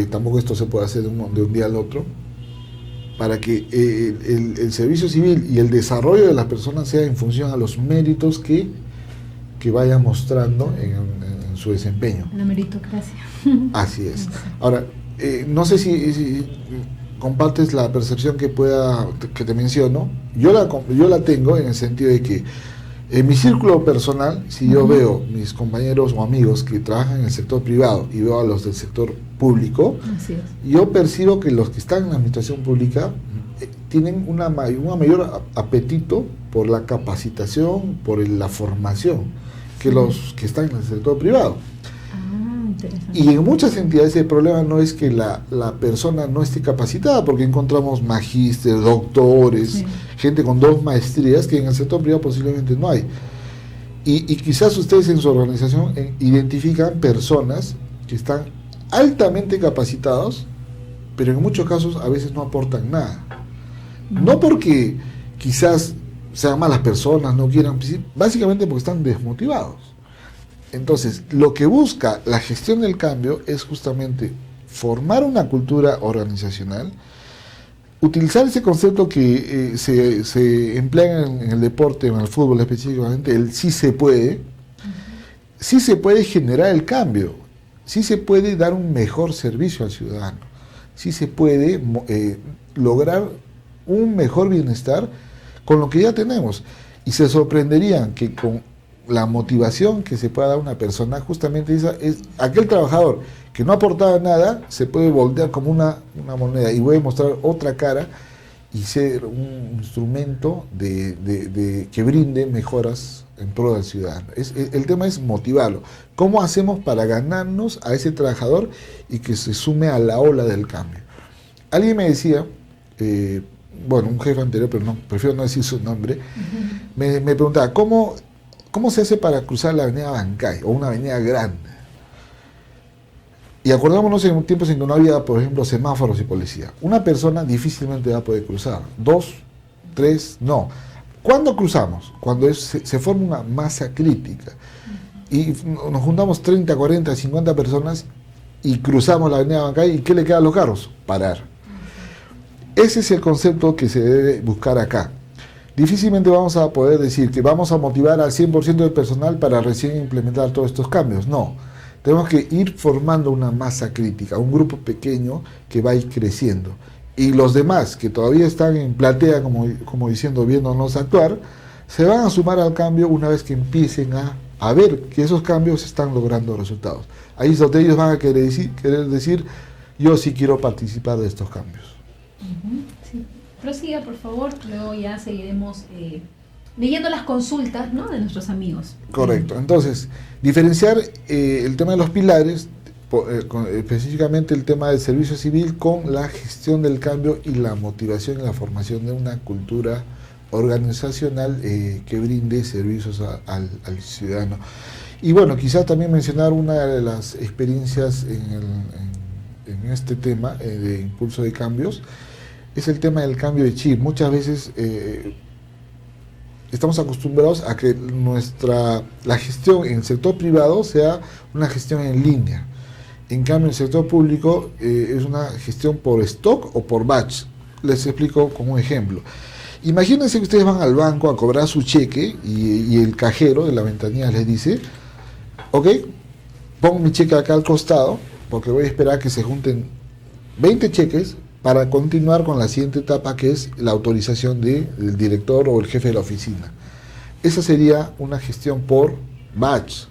tampoco esto se puede hacer de un día al otro, para que el servicio civil y el desarrollo de las personas sea en función a los méritos que vaya mostrando en su desempeño. La meritocracia. Así es. Ahora, no sé si compartes la percepción que te menciono. Yo la tengo en el sentido de que en mi círculo personal, si yo veo mis compañeros o amigos que trabajan en el sector privado y veo a los del sector público, yo percibo que los que están en la administración pública tienen un mayor apetito por la capacitación, por la formación que los que están en el sector privado. Interesante. Y en muchas entidades el problema no es que la persona no esté capacitada, porque encontramos magísteres, doctores, Sí. gente con 2 maestrías que en el sector privado posiblemente no hay. Y quizás ustedes en su organización identifican personas que están altamente capacitados, pero en muchos casos a veces no aportan nada. No porque quizás sean malas personas, no quieran, básicamente porque están desmotivados. Entonces, lo que busca la gestión del cambio es justamente formar una cultura organizacional, utilizar ese concepto que se emplea en el deporte, en el fútbol específicamente, el sí se puede. Sí se puede generar el cambio, sí se puede dar un mejor servicio al ciudadano, sí se puede lograr un mejor bienestar con lo que ya tenemos. Y se sorprenderían que con la motivación que se pueda dar a una persona, justamente esa es aquel trabajador que no aportaba nada, se puede voltear como una moneda y puede mostrar otra cara y ser un instrumento que brinde mejoras en pro del ciudadano. El tema es motivarlo. ¿Cómo hacemos para ganarnos a ese trabajador y que se sume a la ola del cambio? Alguien me decía, un jefe anterior, pero no, prefiero no decir su nombre, me preguntaba, ¿cómo se hace para cruzar la avenida Bancay o una avenida grande? Y acordámonos en tiempos en que no había, por ejemplo, semáforos y policía. Una persona difícilmente va a poder cruzar. 2, 3, no. ¿Cuándo cruzamos? Cuando se forma una masa crítica. Y nos juntamos 30, 40, 50 personas y cruzamos la avenida Bancay. ¿Y qué le queda a los carros? Parar. Ese es el concepto que se debe buscar acá. Difícilmente vamos a poder decir que vamos a motivar al 100% del personal para recién implementar todos estos cambios. No. Tenemos que ir formando una masa crítica, un grupo pequeño que va a ir creciendo. Y los demás, que todavía están en platea, como diciendo, viéndonos actuar, se van a sumar al cambio una vez que empiecen a ver que esos cambios están logrando resultados. Ahí es donde ellos van a querer decir, yo sí quiero participar de estos cambios. Sí. Prosiga, por favor, luego ya seguiremos leyendo las consultas, ¿no?, de nuestros amigos. Correcto. Entonces, diferenciar el tema de los pilares, específicamente el tema del servicio civil, con la gestión del cambio y la motivación y la formación de una cultura organizacional que brinde servicios al ciudadano. Y bueno, quizás también mencionar una de las experiencias en este tema de impulso de cambios, es el tema del cambio de chip. Muchas veces estamos acostumbrados a que la gestión en el sector privado sea una gestión en línea. En cambio, en el sector público es una gestión por stock o por batch. Les explico como un ejemplo. Imagínense que ustedes van al banco a cobrar su cheque y el cajero de la ventanilla les dice, ok, pongo mi cheque acá al costado porque voy a esperar que se junten 20 cheques para continuar con la siguiente etapa, que es la autorización del director o el jefe de la oficina. Esa sería una gestión por batch.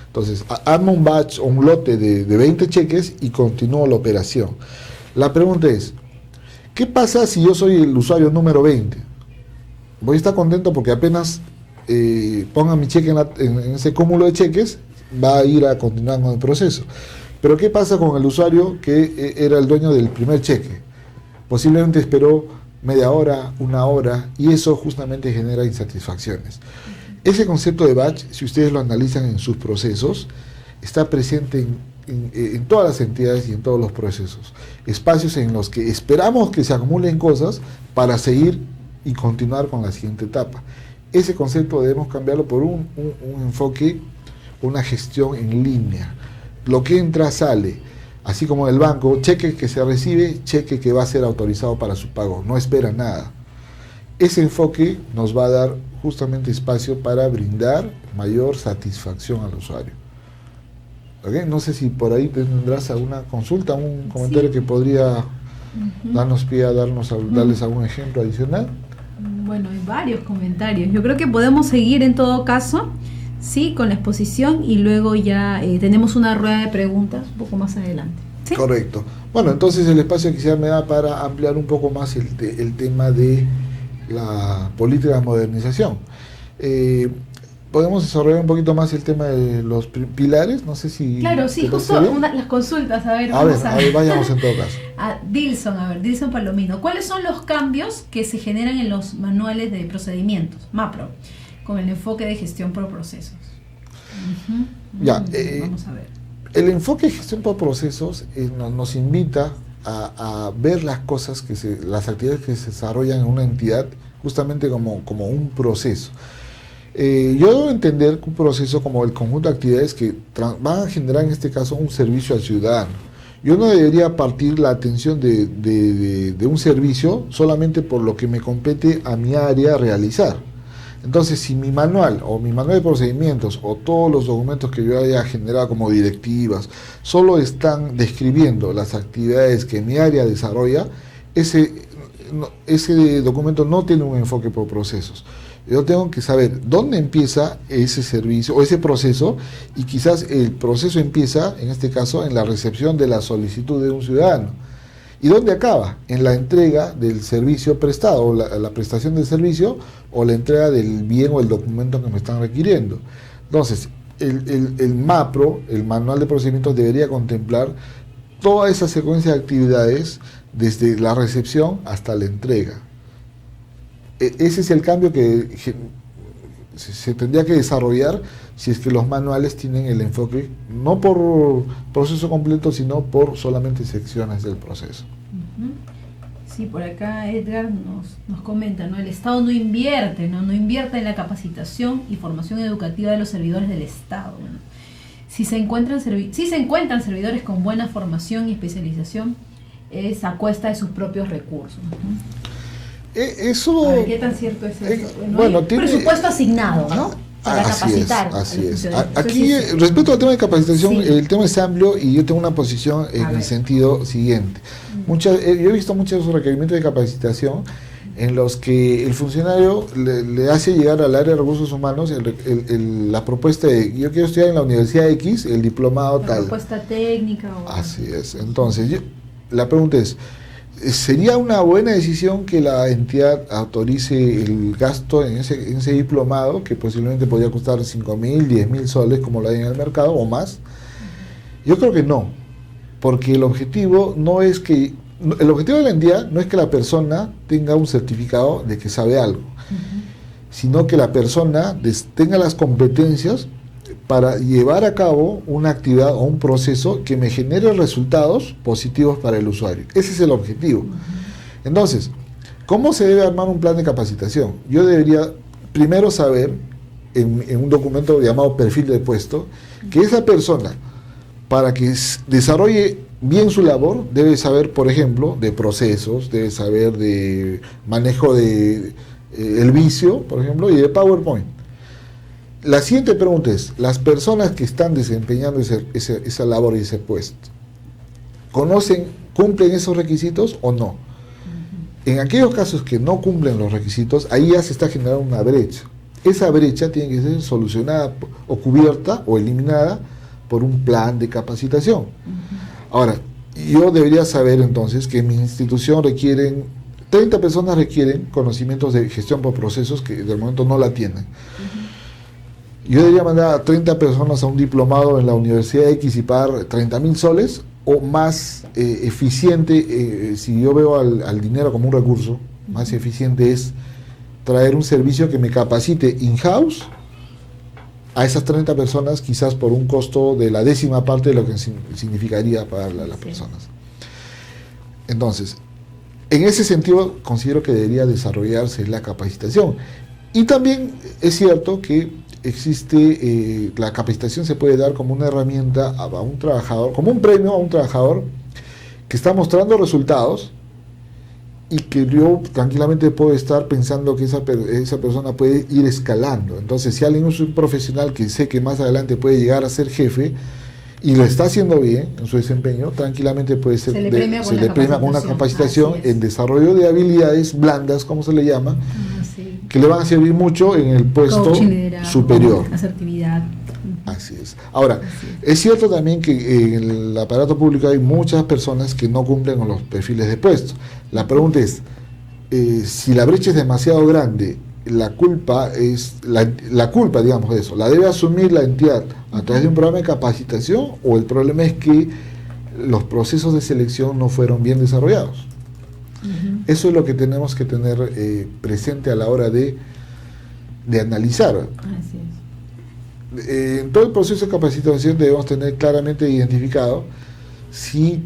Entonces, arma un batch o un lote de 20 cheques y continúo la operación. La pregunta es, ¿qué pasa si yo soy el usuario número 20? Voy a estar contento porque apenas ponga mi cheque en ese cúmulo de cheques, va a ir a continuar con el proceso. Pero ¿qué pasa con el usuario que era el dueño del primer cheque? Posiblemente esperó media hora, una hora, y eso justamente genera insatisfacciones. Ese concepto de batch, si ustedes lo analizan en sus procesos, está presente en todas las entidades y en todos los procesos. Espacios en los que esperamos que se acumulen cosas para seguir y continuar con la siguiente etapa. Ese concepto debemos cambiarlo por un enfoque, una gestión en línea. Lo que entra, sale. Así como en el banco, cheque que se recibe, cheque que va a ser autorizado para su pago, no espera nada. Ese enfoque nos va a dar justamente espacio para brindar mayor satisfacción al usuario. ¿Okay? No sé si por ahí tendrás alguna consulta, un comentario que podría darnos pie a darles algún ejemplo adicional. Bueno, hay varios comentarios. Yo creo que podemos seguir en todo caso, sí, con la exposición y luego ya tenemos una rueda de preguntas un poco más adelante. ¿Sí? Correcto. Bueno, entonces el espacio quizás me da para ampliar un poco más el tema de la política de modernización. ¿Podemos desarrollar un poquito más el tema de los pilares? No sé si... Claro, sí, justo las consultas, a ver, vayamos en todo caso. Dilson Palomino. ¿Cuáles son los cambios que se generan en los manuales de procedimientos, MAPRO, con el enfoque de gestión por procesos? Vamos a ver. El enfoque de gestión por procesos nos invita a ver las cosas, las actividades que se desarrollan en una entidad justamente como un proceso. Yo debo entender que un proceso como el conjunto de actividades que van a generar en este caso un servicio al ciudadano. Yo no debería partir la atención de un servicio solamente por lo que me compete a mi área realizar. Entonces, si mi manual de procedimientos o todos los documentos que yo haya generado como directivas solo están describiendo las actividades que mi área desarrolla, ese documento no tiene un enfoque por procesos. Yo tengo que saber dónde empieza ese servicio o ese proceso, y quizás el proceso empieza, en este caso, en la recepción de la solicitud de un ciudadano. ¿Y dónde acaba? En la entrega del servicio prestado, o la prestación del servicio, o la entrega del bien o el documento que me están requiriendo. Entonces, el MAPRO, el Manual de Procedimientos, debería contemplar toda esa secuencia de actividades desde la recepción hasta la entrega. Ese es el cambio que se tendría que desarrollar si es que los manuales tienen el enfoque no por proceso completo, sino por solamente secciones del proceso. Sí, por acá Edgar nos comenta, ¿no? El Estado no invierte en la capacitación y formación educativa de los servidores del Estado. Bueno, si se encuentran servidores con buena formación y especialización, es a cuesta de sus propios recursos. Eso... A ver, ¿qué tan cierto es eso? Bueno, tiene presupuesto asignado, ¿no? Para capacitar. Así es. Aquí, respecto al tema de capacitación, el tema es amplio y yo tengo una posición en el sentido siguiente. Yo he visto muchos requerimientos de capacitación en los que el funcionario le hace llegar al área de recursos humanos la propuesta de: yo quiero estudiar en la Universidad X, el diplomado tal. La propuesta técnica. Así es. Entonces, la pregunta es: ¿sería una buena decisión que la entidad autorice el gasto en ese diplomado, que posiblemente podría costar 5.000, 10.000 soles, como lo hay en el mercado, o más? Yo creo que no, porque el objetivo de la entidad no es que la persona tenga un certificado de que sabe algo, sino que la persona tenga las competencias para llevar a cabo una actividad o un proceso que me genere resultados positivos para el usuario. Ese es el objetivo. Entonces, ¿cómo se debe armar un plan de capacitación? Yo debería primero saber, en un documento llamado perfil de puesto, que esa persona, para que desarrolle bien su labor, debe saber, por ejemplo, de procesos, debe saber de manejo de el vicio, por ejemplo, y de PowerPoint. La siguiente pregunta es: las personas que están desempeñando esa labor y ese puesto, cumplen esos requisitos o no? En aquellos casos que no cumplen los requisitos, ahí ya se está generando una brecha. Esa brecha tiene que ser solucionada o cubierta o eliminada por un plan de capacitación. Ahora, yo debería saber entonces que en mi institución 30 personas requieren conocimientos de gestión por procesos que de momento no la tienen. Yo debería mandar a 30 personas a un diplomado en la Universidad X y pagar 30.000 soles, o más eficiente, si yo veo al dinero como un recurso, más eficiente es traer un servicio que me capacite in-house a esas 30 personas, quizás por un costo de la 10ª parte de lo que significaría pagarle a las personas. Entonces, en ese sentido, considero que debería desarrollarse la capacitación. Y también es cierto que la capacitación se puede dar como una herramienta a un trabajador, como un premio a un trabajador que está mostrando resultados, y que yo tranquilamente puedo estar pensando que esa persona puede ir escalando. Entonces, si alguien es un profesional que sé que más adelante puede llegar a ser jefe y lo está haciendo bien en su desempeño, tranquilamente puede ser, se le premia con una capacitación en desarrollo de habilidades blandas, como se le llama, que le van a servir mucho en el puesto superior. Asertividad. Así es. Ahora, es cierto también que en el aparato público hay muchas personas que no cumplen con los perfiles de puesto. La pregunta es: si la brecha es demasiado grande, la culpa, digamos, de eso, la debe asumir la entidad a través de un programa de capacitación, o el problema es que los procesos de selección no fueron bien desarrollados. Eso es lo que tenemos que tener presente a la hora de analizar. Así es. En todo el proceso de capacitación debemos tener claramente identificado si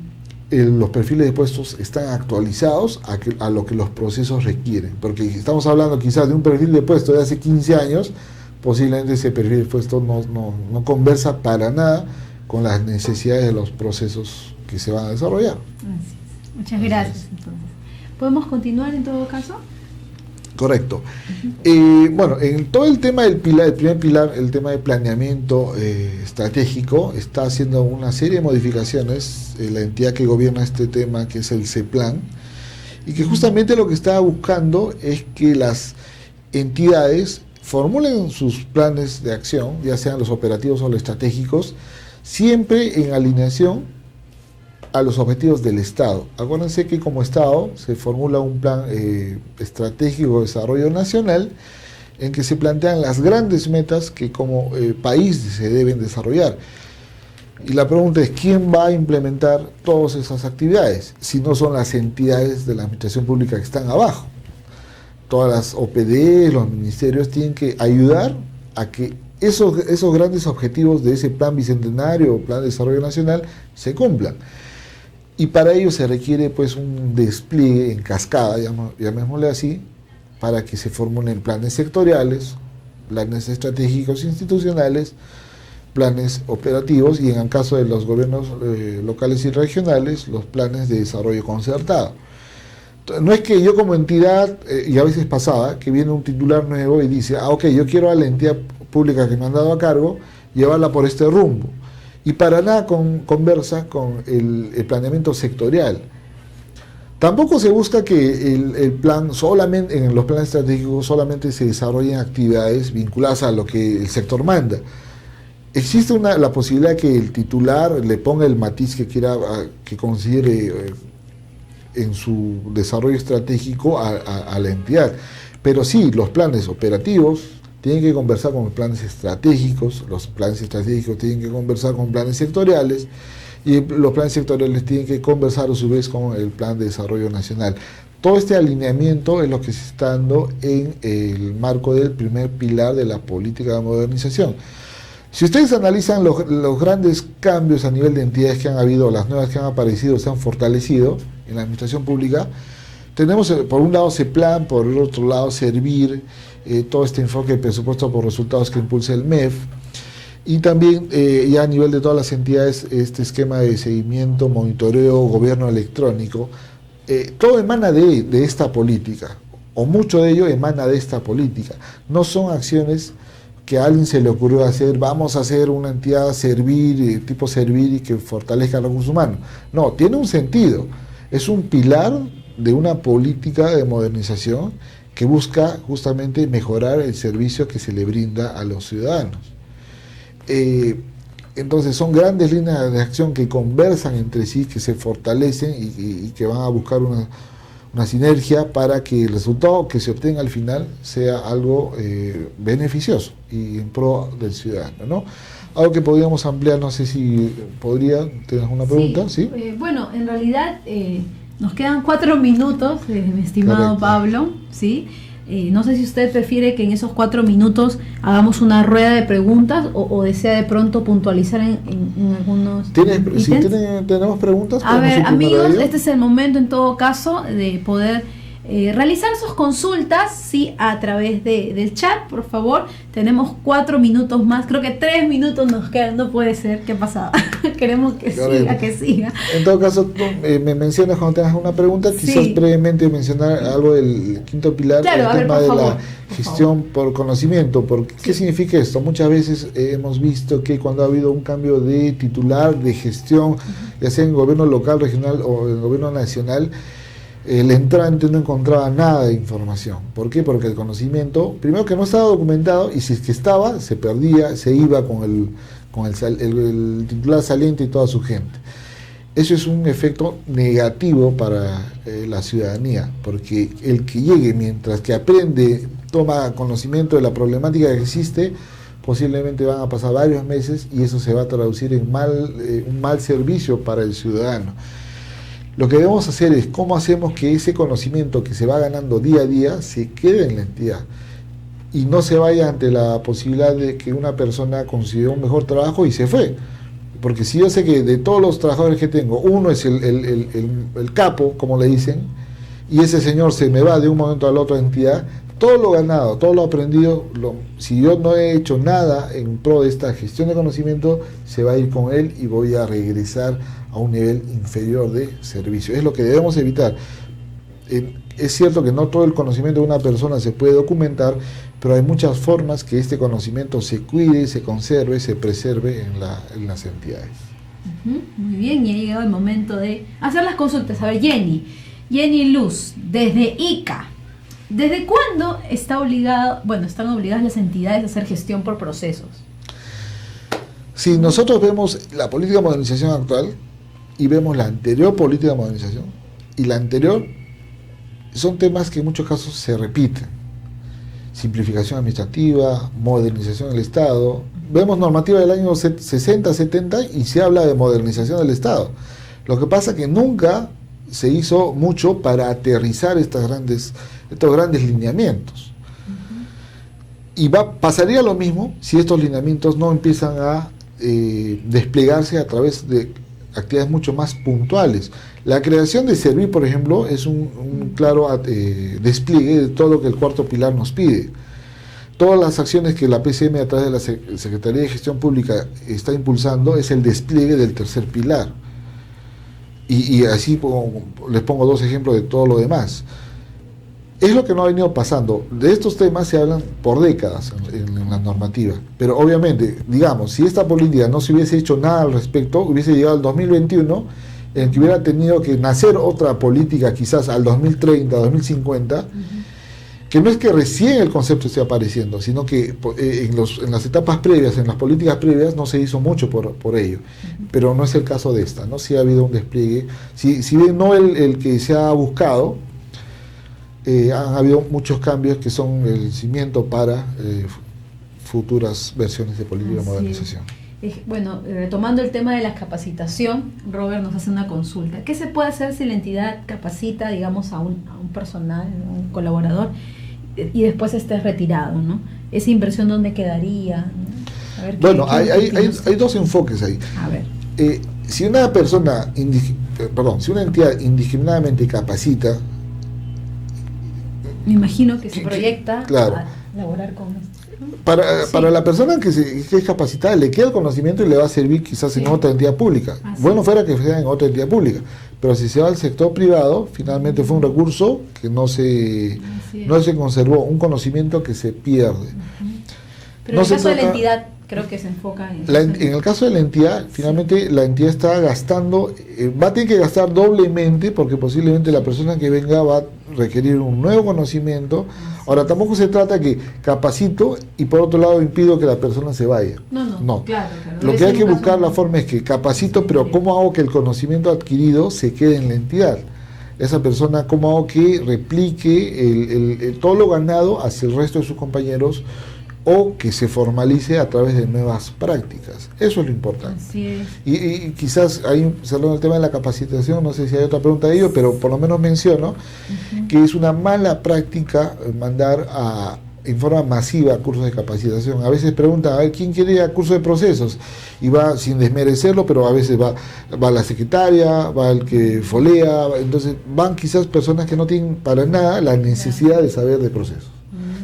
los perfiles de puestos están actualizados a lo que los procesos requieren, porque estamos hablando quizás de un perfil de puesto de hace 15 años, posiblemente ese perfil de puesto no conversa para nada con las necesidades de los procesos que se van a desarrollar. Así es. Muchas gracias. Entonces, ¿podemos continuar en todo caso? Correcto. Bueno, en todo el tema del primer pilar, el tema de planeamiento estratégico, está haciendo una serie de modificaciones la entidad que gobierna este tema, que es el CEPLAN, y que justamente lo que está buscando es que las entidades formulen sus planes de acción, ya sean los operativos o los estratégicos, siempre en alineación a los objetivos del Estado. Acuérdense que como Estado se formula un plan estratégico de desarrollo nacional en que se plantean las grandes metas que como país se deben desarrollar. Y la pregunta es, ¿quién va a implementar todas esas actividades? Si no son las entidades de la administración pública que están abajo. Todas las OPD, los ministerios tienen que ayudar a que esos grandes objetivos de ese plan bicentenario o plan de desarrollo nacional se cumplan. Y para ello se requiere pues un despliegue en cascada, llamémosle así, para que se formulen planes sectoriales, planes estratégicos institucionales, planes operativos y en el caso de los gobiernos locales y regionales, los planes de desarrollo concertado. No es que yo como entidad, y a veces pasaba, que viene un titular nuevo y dice, ok, yo quiero a la entidad pública que me han dado a cargo llevarla por este rumbo. Y para nada conversa con el planeamiento sectorial. Tampoco se busca que el plan solamente, en los planes estratégicos solamente se desarrollen actividades vinculadas a lo que el sector manda. Existe la posibilidad que el titular le ponga el matiz que quiera, que considere en su desarrollo estratégico a la entidad. Pero sí, los planes operativos tienen que conversar con los planes estratégicos, los planes estratégicos tienen que conversar con planes sectoriales, y los planes sectoriales tienen que conversar a su vez con el plan de desarrollo nacional. Todo este alineamiento es lo que se está dando en el marco del primer pilar de la política de modernización. Si ustedes analizan los grandes cambios a nivel de entidades que han habido, las nuevas que han aparecido, se han fortalecido en la administración pública, tenemos por un lado CEPLAN, por el otro lado Servir, todo este enfoque de presupuesto por resultados que impulsa el MEF, y también ya a nivel de todas las entidades este esquema de seguimiento, monitoreo, gobierno electrónico. Todo emana de esta política, o mucho de ello emana de esta política. No son acciones que a alguien se le ocurrió hacer, vamos a hacer una entidad Servir, tipo Servir y que fortalezca los recursos humanos. No, tiene un sentido, es un pilar de una política de modernización que busca justamente mejorar el servicio que se le brinda a los ciudadanos. Entonces son grandes líneas de acción que conversan entre sí, que se fortalecen y que van a buscar una sinergia para que el resultado que se obtenga al final sea algo beneficioso y en pro del ciudadano, ¿no? Algo que podríamos ampliar, no sé si ¿tienes una pregunta? ¿Sí? Bueno, en realidad nos quedan 4 minutos, mi estimado Correcto. Pablo, ¿sí? No sé si usted prefiere que en esos 4 minutos hagamos una rueda de preguntas o desea de pronto puntualizar en algunos ítems. ¿Tenemos preguntas? A ver, ¿Podemos ir primero amigos, a ello? este es el momento en todo caso de poder realizar sus consultas, sí, a través del chat, por favor. Tenemos 4 minutos más, creo que 3 minutos nos quedan, no puede ser, ¿qué pasaba? Queremos que siga. En todo caso, tú me mencionas cuando tengas una pregunta, quizás Sí. brevemente mencionar algo del quinto pilar, Claro, a el ver, tema por de favor, la por gestión por conocimiento. ¿Qué significa esto? Muchas veces hemos visto que cuando ha habido un cambio de titular, de gestión, ya sea en gobierno local, regional o en gobierno nacional, el entrante no encontraba nada de información. ¿Por qué? Porque el conocimiento, primero que no estaba documentado, y si es que estaba, se perdía, se iba con el titular saliente y toda su gente. Eso es un efecto negativo para la ciudadanía, porque el que llegue mientras que aprende, toma conocimiento de la problemática que existe, posiblemente van a pasar varios meses y eso se va a traducir en un mal servicio para el ciudadano. Lo que debemos hacer es cómo hacemos que ese conocimiento que se va ganando día a día se quede en la entidad y no se vaya ante la posibilidad de que una persona consiguió un mejor trabajo y se fue. Porque si yo sé que de todos los trabajadores que tengo, uno es el capo, como le dicen, y ese señor se me va de un momento a la otra entidad, todo lo ganado, todo lo aprendido, si yo no he hecho nada en pro de esta gestión de conocimiento, se va a ir con él y voy a regresar a un nivel inferior de servicio. Es lo que debemos evitar. Es cierto que no todo el conocimiento de una persona se puede documentar, pero hay muchas formas que este conocimiento se cuide, se conserve, se preserve en las entidades. Muy bien, y ha llegado el momento de hacer las consultas. A ver, Jenny Luz, desde ICA, ¿desde cuándo están obligadas las entidades a hacer gestión por procesos? Si nosotros vemos la política de modernización actual y vemos la anterior política de modernización y la anterior, son temas que en muchos casos se repiten. Simplificación administrativa, modernización del Estado. Vemos normativa del año 60, 70 y se habla de modernización del Estado. Lo que pasa es que nunca se hizo mucho para aterrizar estos grandes lineamientos. Y pasaría lo mismo si estos lineamientos no empiezan a desplegarse a través de actividades mucho más puntuales. La creación de Servir, por ejemplo, es un claro despliegue de todo lo que el cuarto pilar nos pide. Todas las acciones que la PCM a través de la Secretaría de Gestión Pública está impulsando es el despliegue del tercer pilar. Y así les pongo dos ejemplos de todo lo demás. Es lo que no ha venido pasando. De estos temas se hablan por décadas en la normativa. Pero obviamente, digamos, si esta política no se hubiese hecho nada al respecto, hubiese llegado al 2021, en que hubiera tenido que nacer otra política quizás al 2030, 2050, que no es que recién el concepto esté apareciendo, sino que en las etapas previas, en las políticas previas, no se hizo mucho por ello. Pero no es el caso de esta, ¿no? Sí ha habido un despliegue. Si bien no el que se ha buscado, han habido muchos cambios que son el cimiento para futuras versiones de política de modernización. Bueno, retomando el tema de la capacitación, Robert nos hace una consulta. ¿Qué se puede hacer si la entidad capacita, digamos, a un personal, a un colaborador, y después esté retirado, ¿no? Esa inversión, ¿dónde quedaría? ¿No? A ver, bueno, hay dos enfoques ahí. A ver. Si una persona, si una entidad indiscriminadamente capacita, me imagino que se proyecta claro, a laborar con esto. Para la persona que es capacitada le queda el conocimiento y le va a servir quizás en otra entidad pública. Bueno fuera que sea en otra entidad pública, pero si se va al sector privado, finalmente fue un recurso que no se conservó, un conocimiento que se pierde. Pero en el caso de la entidad, creo que se enfoca en Claro. Lo que hay que buscar la forma es que capacito, pero ¿cómo hago que el conocimiento adquirido se quede en la entidad? Esa persona, ¿cómo hago que replique todo lo ganado hacia el resto de sus compañeros o que se formalice a través de nuevas prácticas? Eso es lo importante. Así es. Y quizás ahí, hablando del tema de la capacitación, no sé si hay otra pregunta de ello, pero por lo menos menciono que es una mala práctica mandar en forma masiva cursos de capacitación. A veces preguntan, a ver, ¿quién quiere ir a curso de procesos? Y va sin desmerecerlo, pero a veces va la secretaria, va el que folea, entonces van quizás personas que no tienen para nada la necesidad de saber de procesos.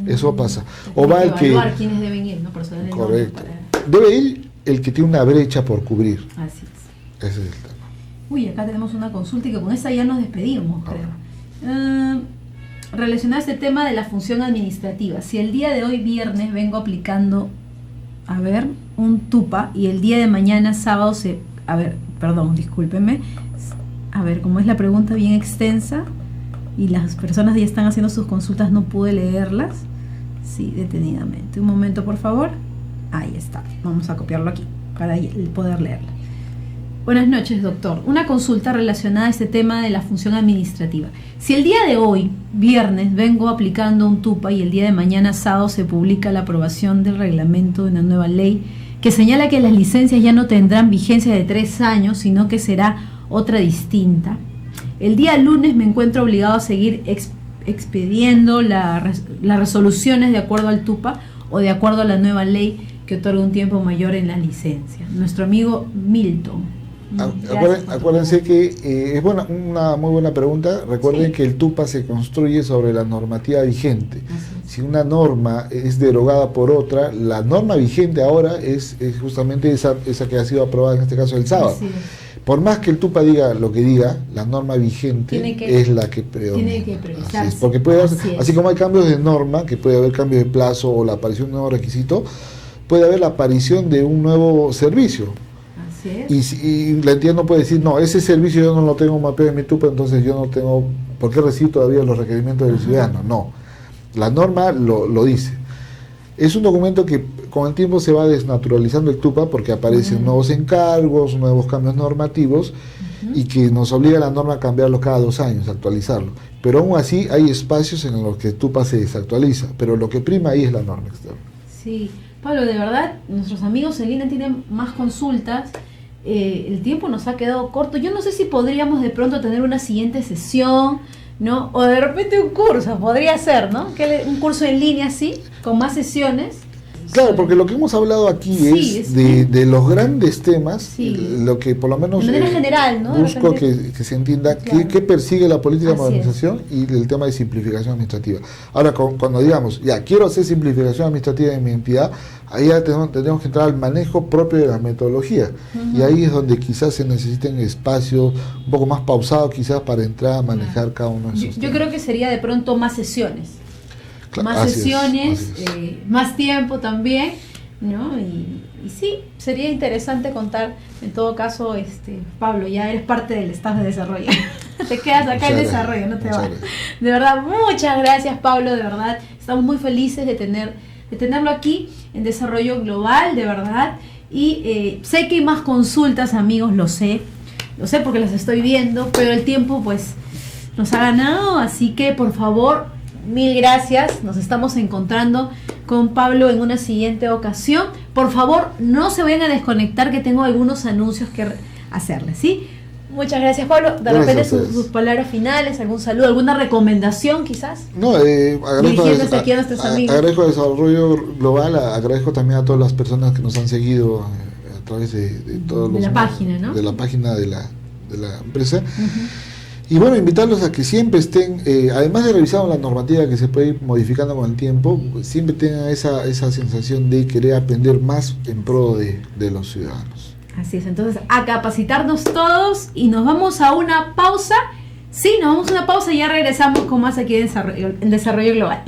Eso pasa. O va el que... quiénes deben ir, ¿no? Correcto. Debe ir el que tiene una brecha por cubrir. Así es. Ese es el tema. Uy, acá tenemos una consulta y que con esa ya nos despedimos, creo. Relacionado a este tema de la función administrativa. Si el día de hoy, viernes, vengo aplicando, un TUPA y el día de mañana, sábado, discúlpenme. Como es la pregunta bien extensa y las personas ya están haciendo sus consultas, no pude leerlas. Sí, detenidamente. Un momento, por favor. Ahí está. Vamos a copiarlo aquí para poder leerla. Buenas noches, doctor. Una consulta relacionada a este tema de la función administrativa. Si el día de hoy, viernes, vengo aplicando un TUPA y el día de mañana, sábado, se publica la aprobación del reglamento de una nueva ley que señala que las licencias ya no tendrán vigencia de 3 años, sino que será otra distinta. El día lunes me encuentro obligado a seguir expediendo las resoluciones de acuerdo al TUPA o de acuerdo a la nueva ley que otorga un tiempo mayor en las licencias. Nuestro amigo Milton. Acuérdense que es una muy buena pregunta. Recuerden que el TUPA se construye sobre la normativa vigente. Si una norma es derogada por otra, la norma vigente ahora es justamente esa que ha sido aprobada en este caso el sábado. Por más que el TUPA diga lo que diga, la norma vigente es la que predomina. Tiene que priorizarse. Porque así como hay cambios de norma, que puede haber cambios de plazo o la aparición de un nuevo requisito, puede haber la aparición de un nuevo servicio. Y la entidad no puede decir, no, ese servicio yo no lo tengo mapeado en mi TUPA, entonces yo no tengo por qué recibir todavía los requerimientos del ciudadano. No, la norma lo dice. Es un documento que con el tiempo se va desnaturalizando el TUPA porque aparecen nuevos encargos, nuevos cambios normativos y que nos obliga a la norma a cambiarlo cada 2 años, actualizarlo. Pero aún así hay espacios en los que el TUPA se desactualiza, pero lo que prima ahí es la norma externa. Sí, Pablo, de verdad, nuestros amigos en línea tienen más consultas. El tiempo nos ha quedado corto. Yo no sé si podríamos de pronto tener una siguiente sesión, ¿no? O de repente un curso, podría ser, ¿no? Un curso en línea así, con más sesiones. Claro, porque lo que hemos hablado aquí es de los grandes temas, lo que por lo menos de manera general, ¿no? busco que se entienda qué persigue la política de modernización y el tema de simplificación administrativa. Ahora, cuando digamos, ya quiero hacer simplificación administrativa en mi entidad, ahí ya tenemos que entrar al manejo propio de la metodología. Y ahí es donde quizás se necesiten espacios un poco más pausados quizás para entrar a manejar cada uno de esos temas. Yo creo que sería de pronto más sesiones. Más sesiones, más tiempo también, ¿no? Y sí, sería interesante contar, en todo caso, Pablo, ya eres parte del staff de desarrollo. Te quedas acá en desarrollo, no te vas. De verdad, muchas gracias, Pablo, de verdad. Estamos muy felices de tenerlo aquí en Desarrollo Global, de verdad. Y sé que hay más consultas, amigos, lo sé porque las estoy viendo, pero el tiempo, pues, nos ha ganado, así que, por favor, mil gracias, nos estamos encontrando con Pablo en una siguiente ocasión. Por favor, no se vayan a desconectar que tengo algunos anuncios que hacerles, ¿sí? Muchas gracias, Pablo. De repente sus palabras finales, algún saludo, alguna recomendación quizás. No, dirigiéndose aquí a nuestros amigos. Agradezco a Desarrollo Global, agradezco también a todas las personas que nos han seguido a través de todos los la página, ¿no? De la página de la empresa. Y bueno, invitarlos a que siempre estén, además de revisar la normativa que se puede ir modificando con el tiempo, siempre tengan esa sensación de querer aprender más en pro de los ciudadanos. Así es, entonces a capacitarnos todos y nos vamos a una pausa. Sí, nos vamos a una pausa y ya regresamos con más aquí en Desarrollo Global.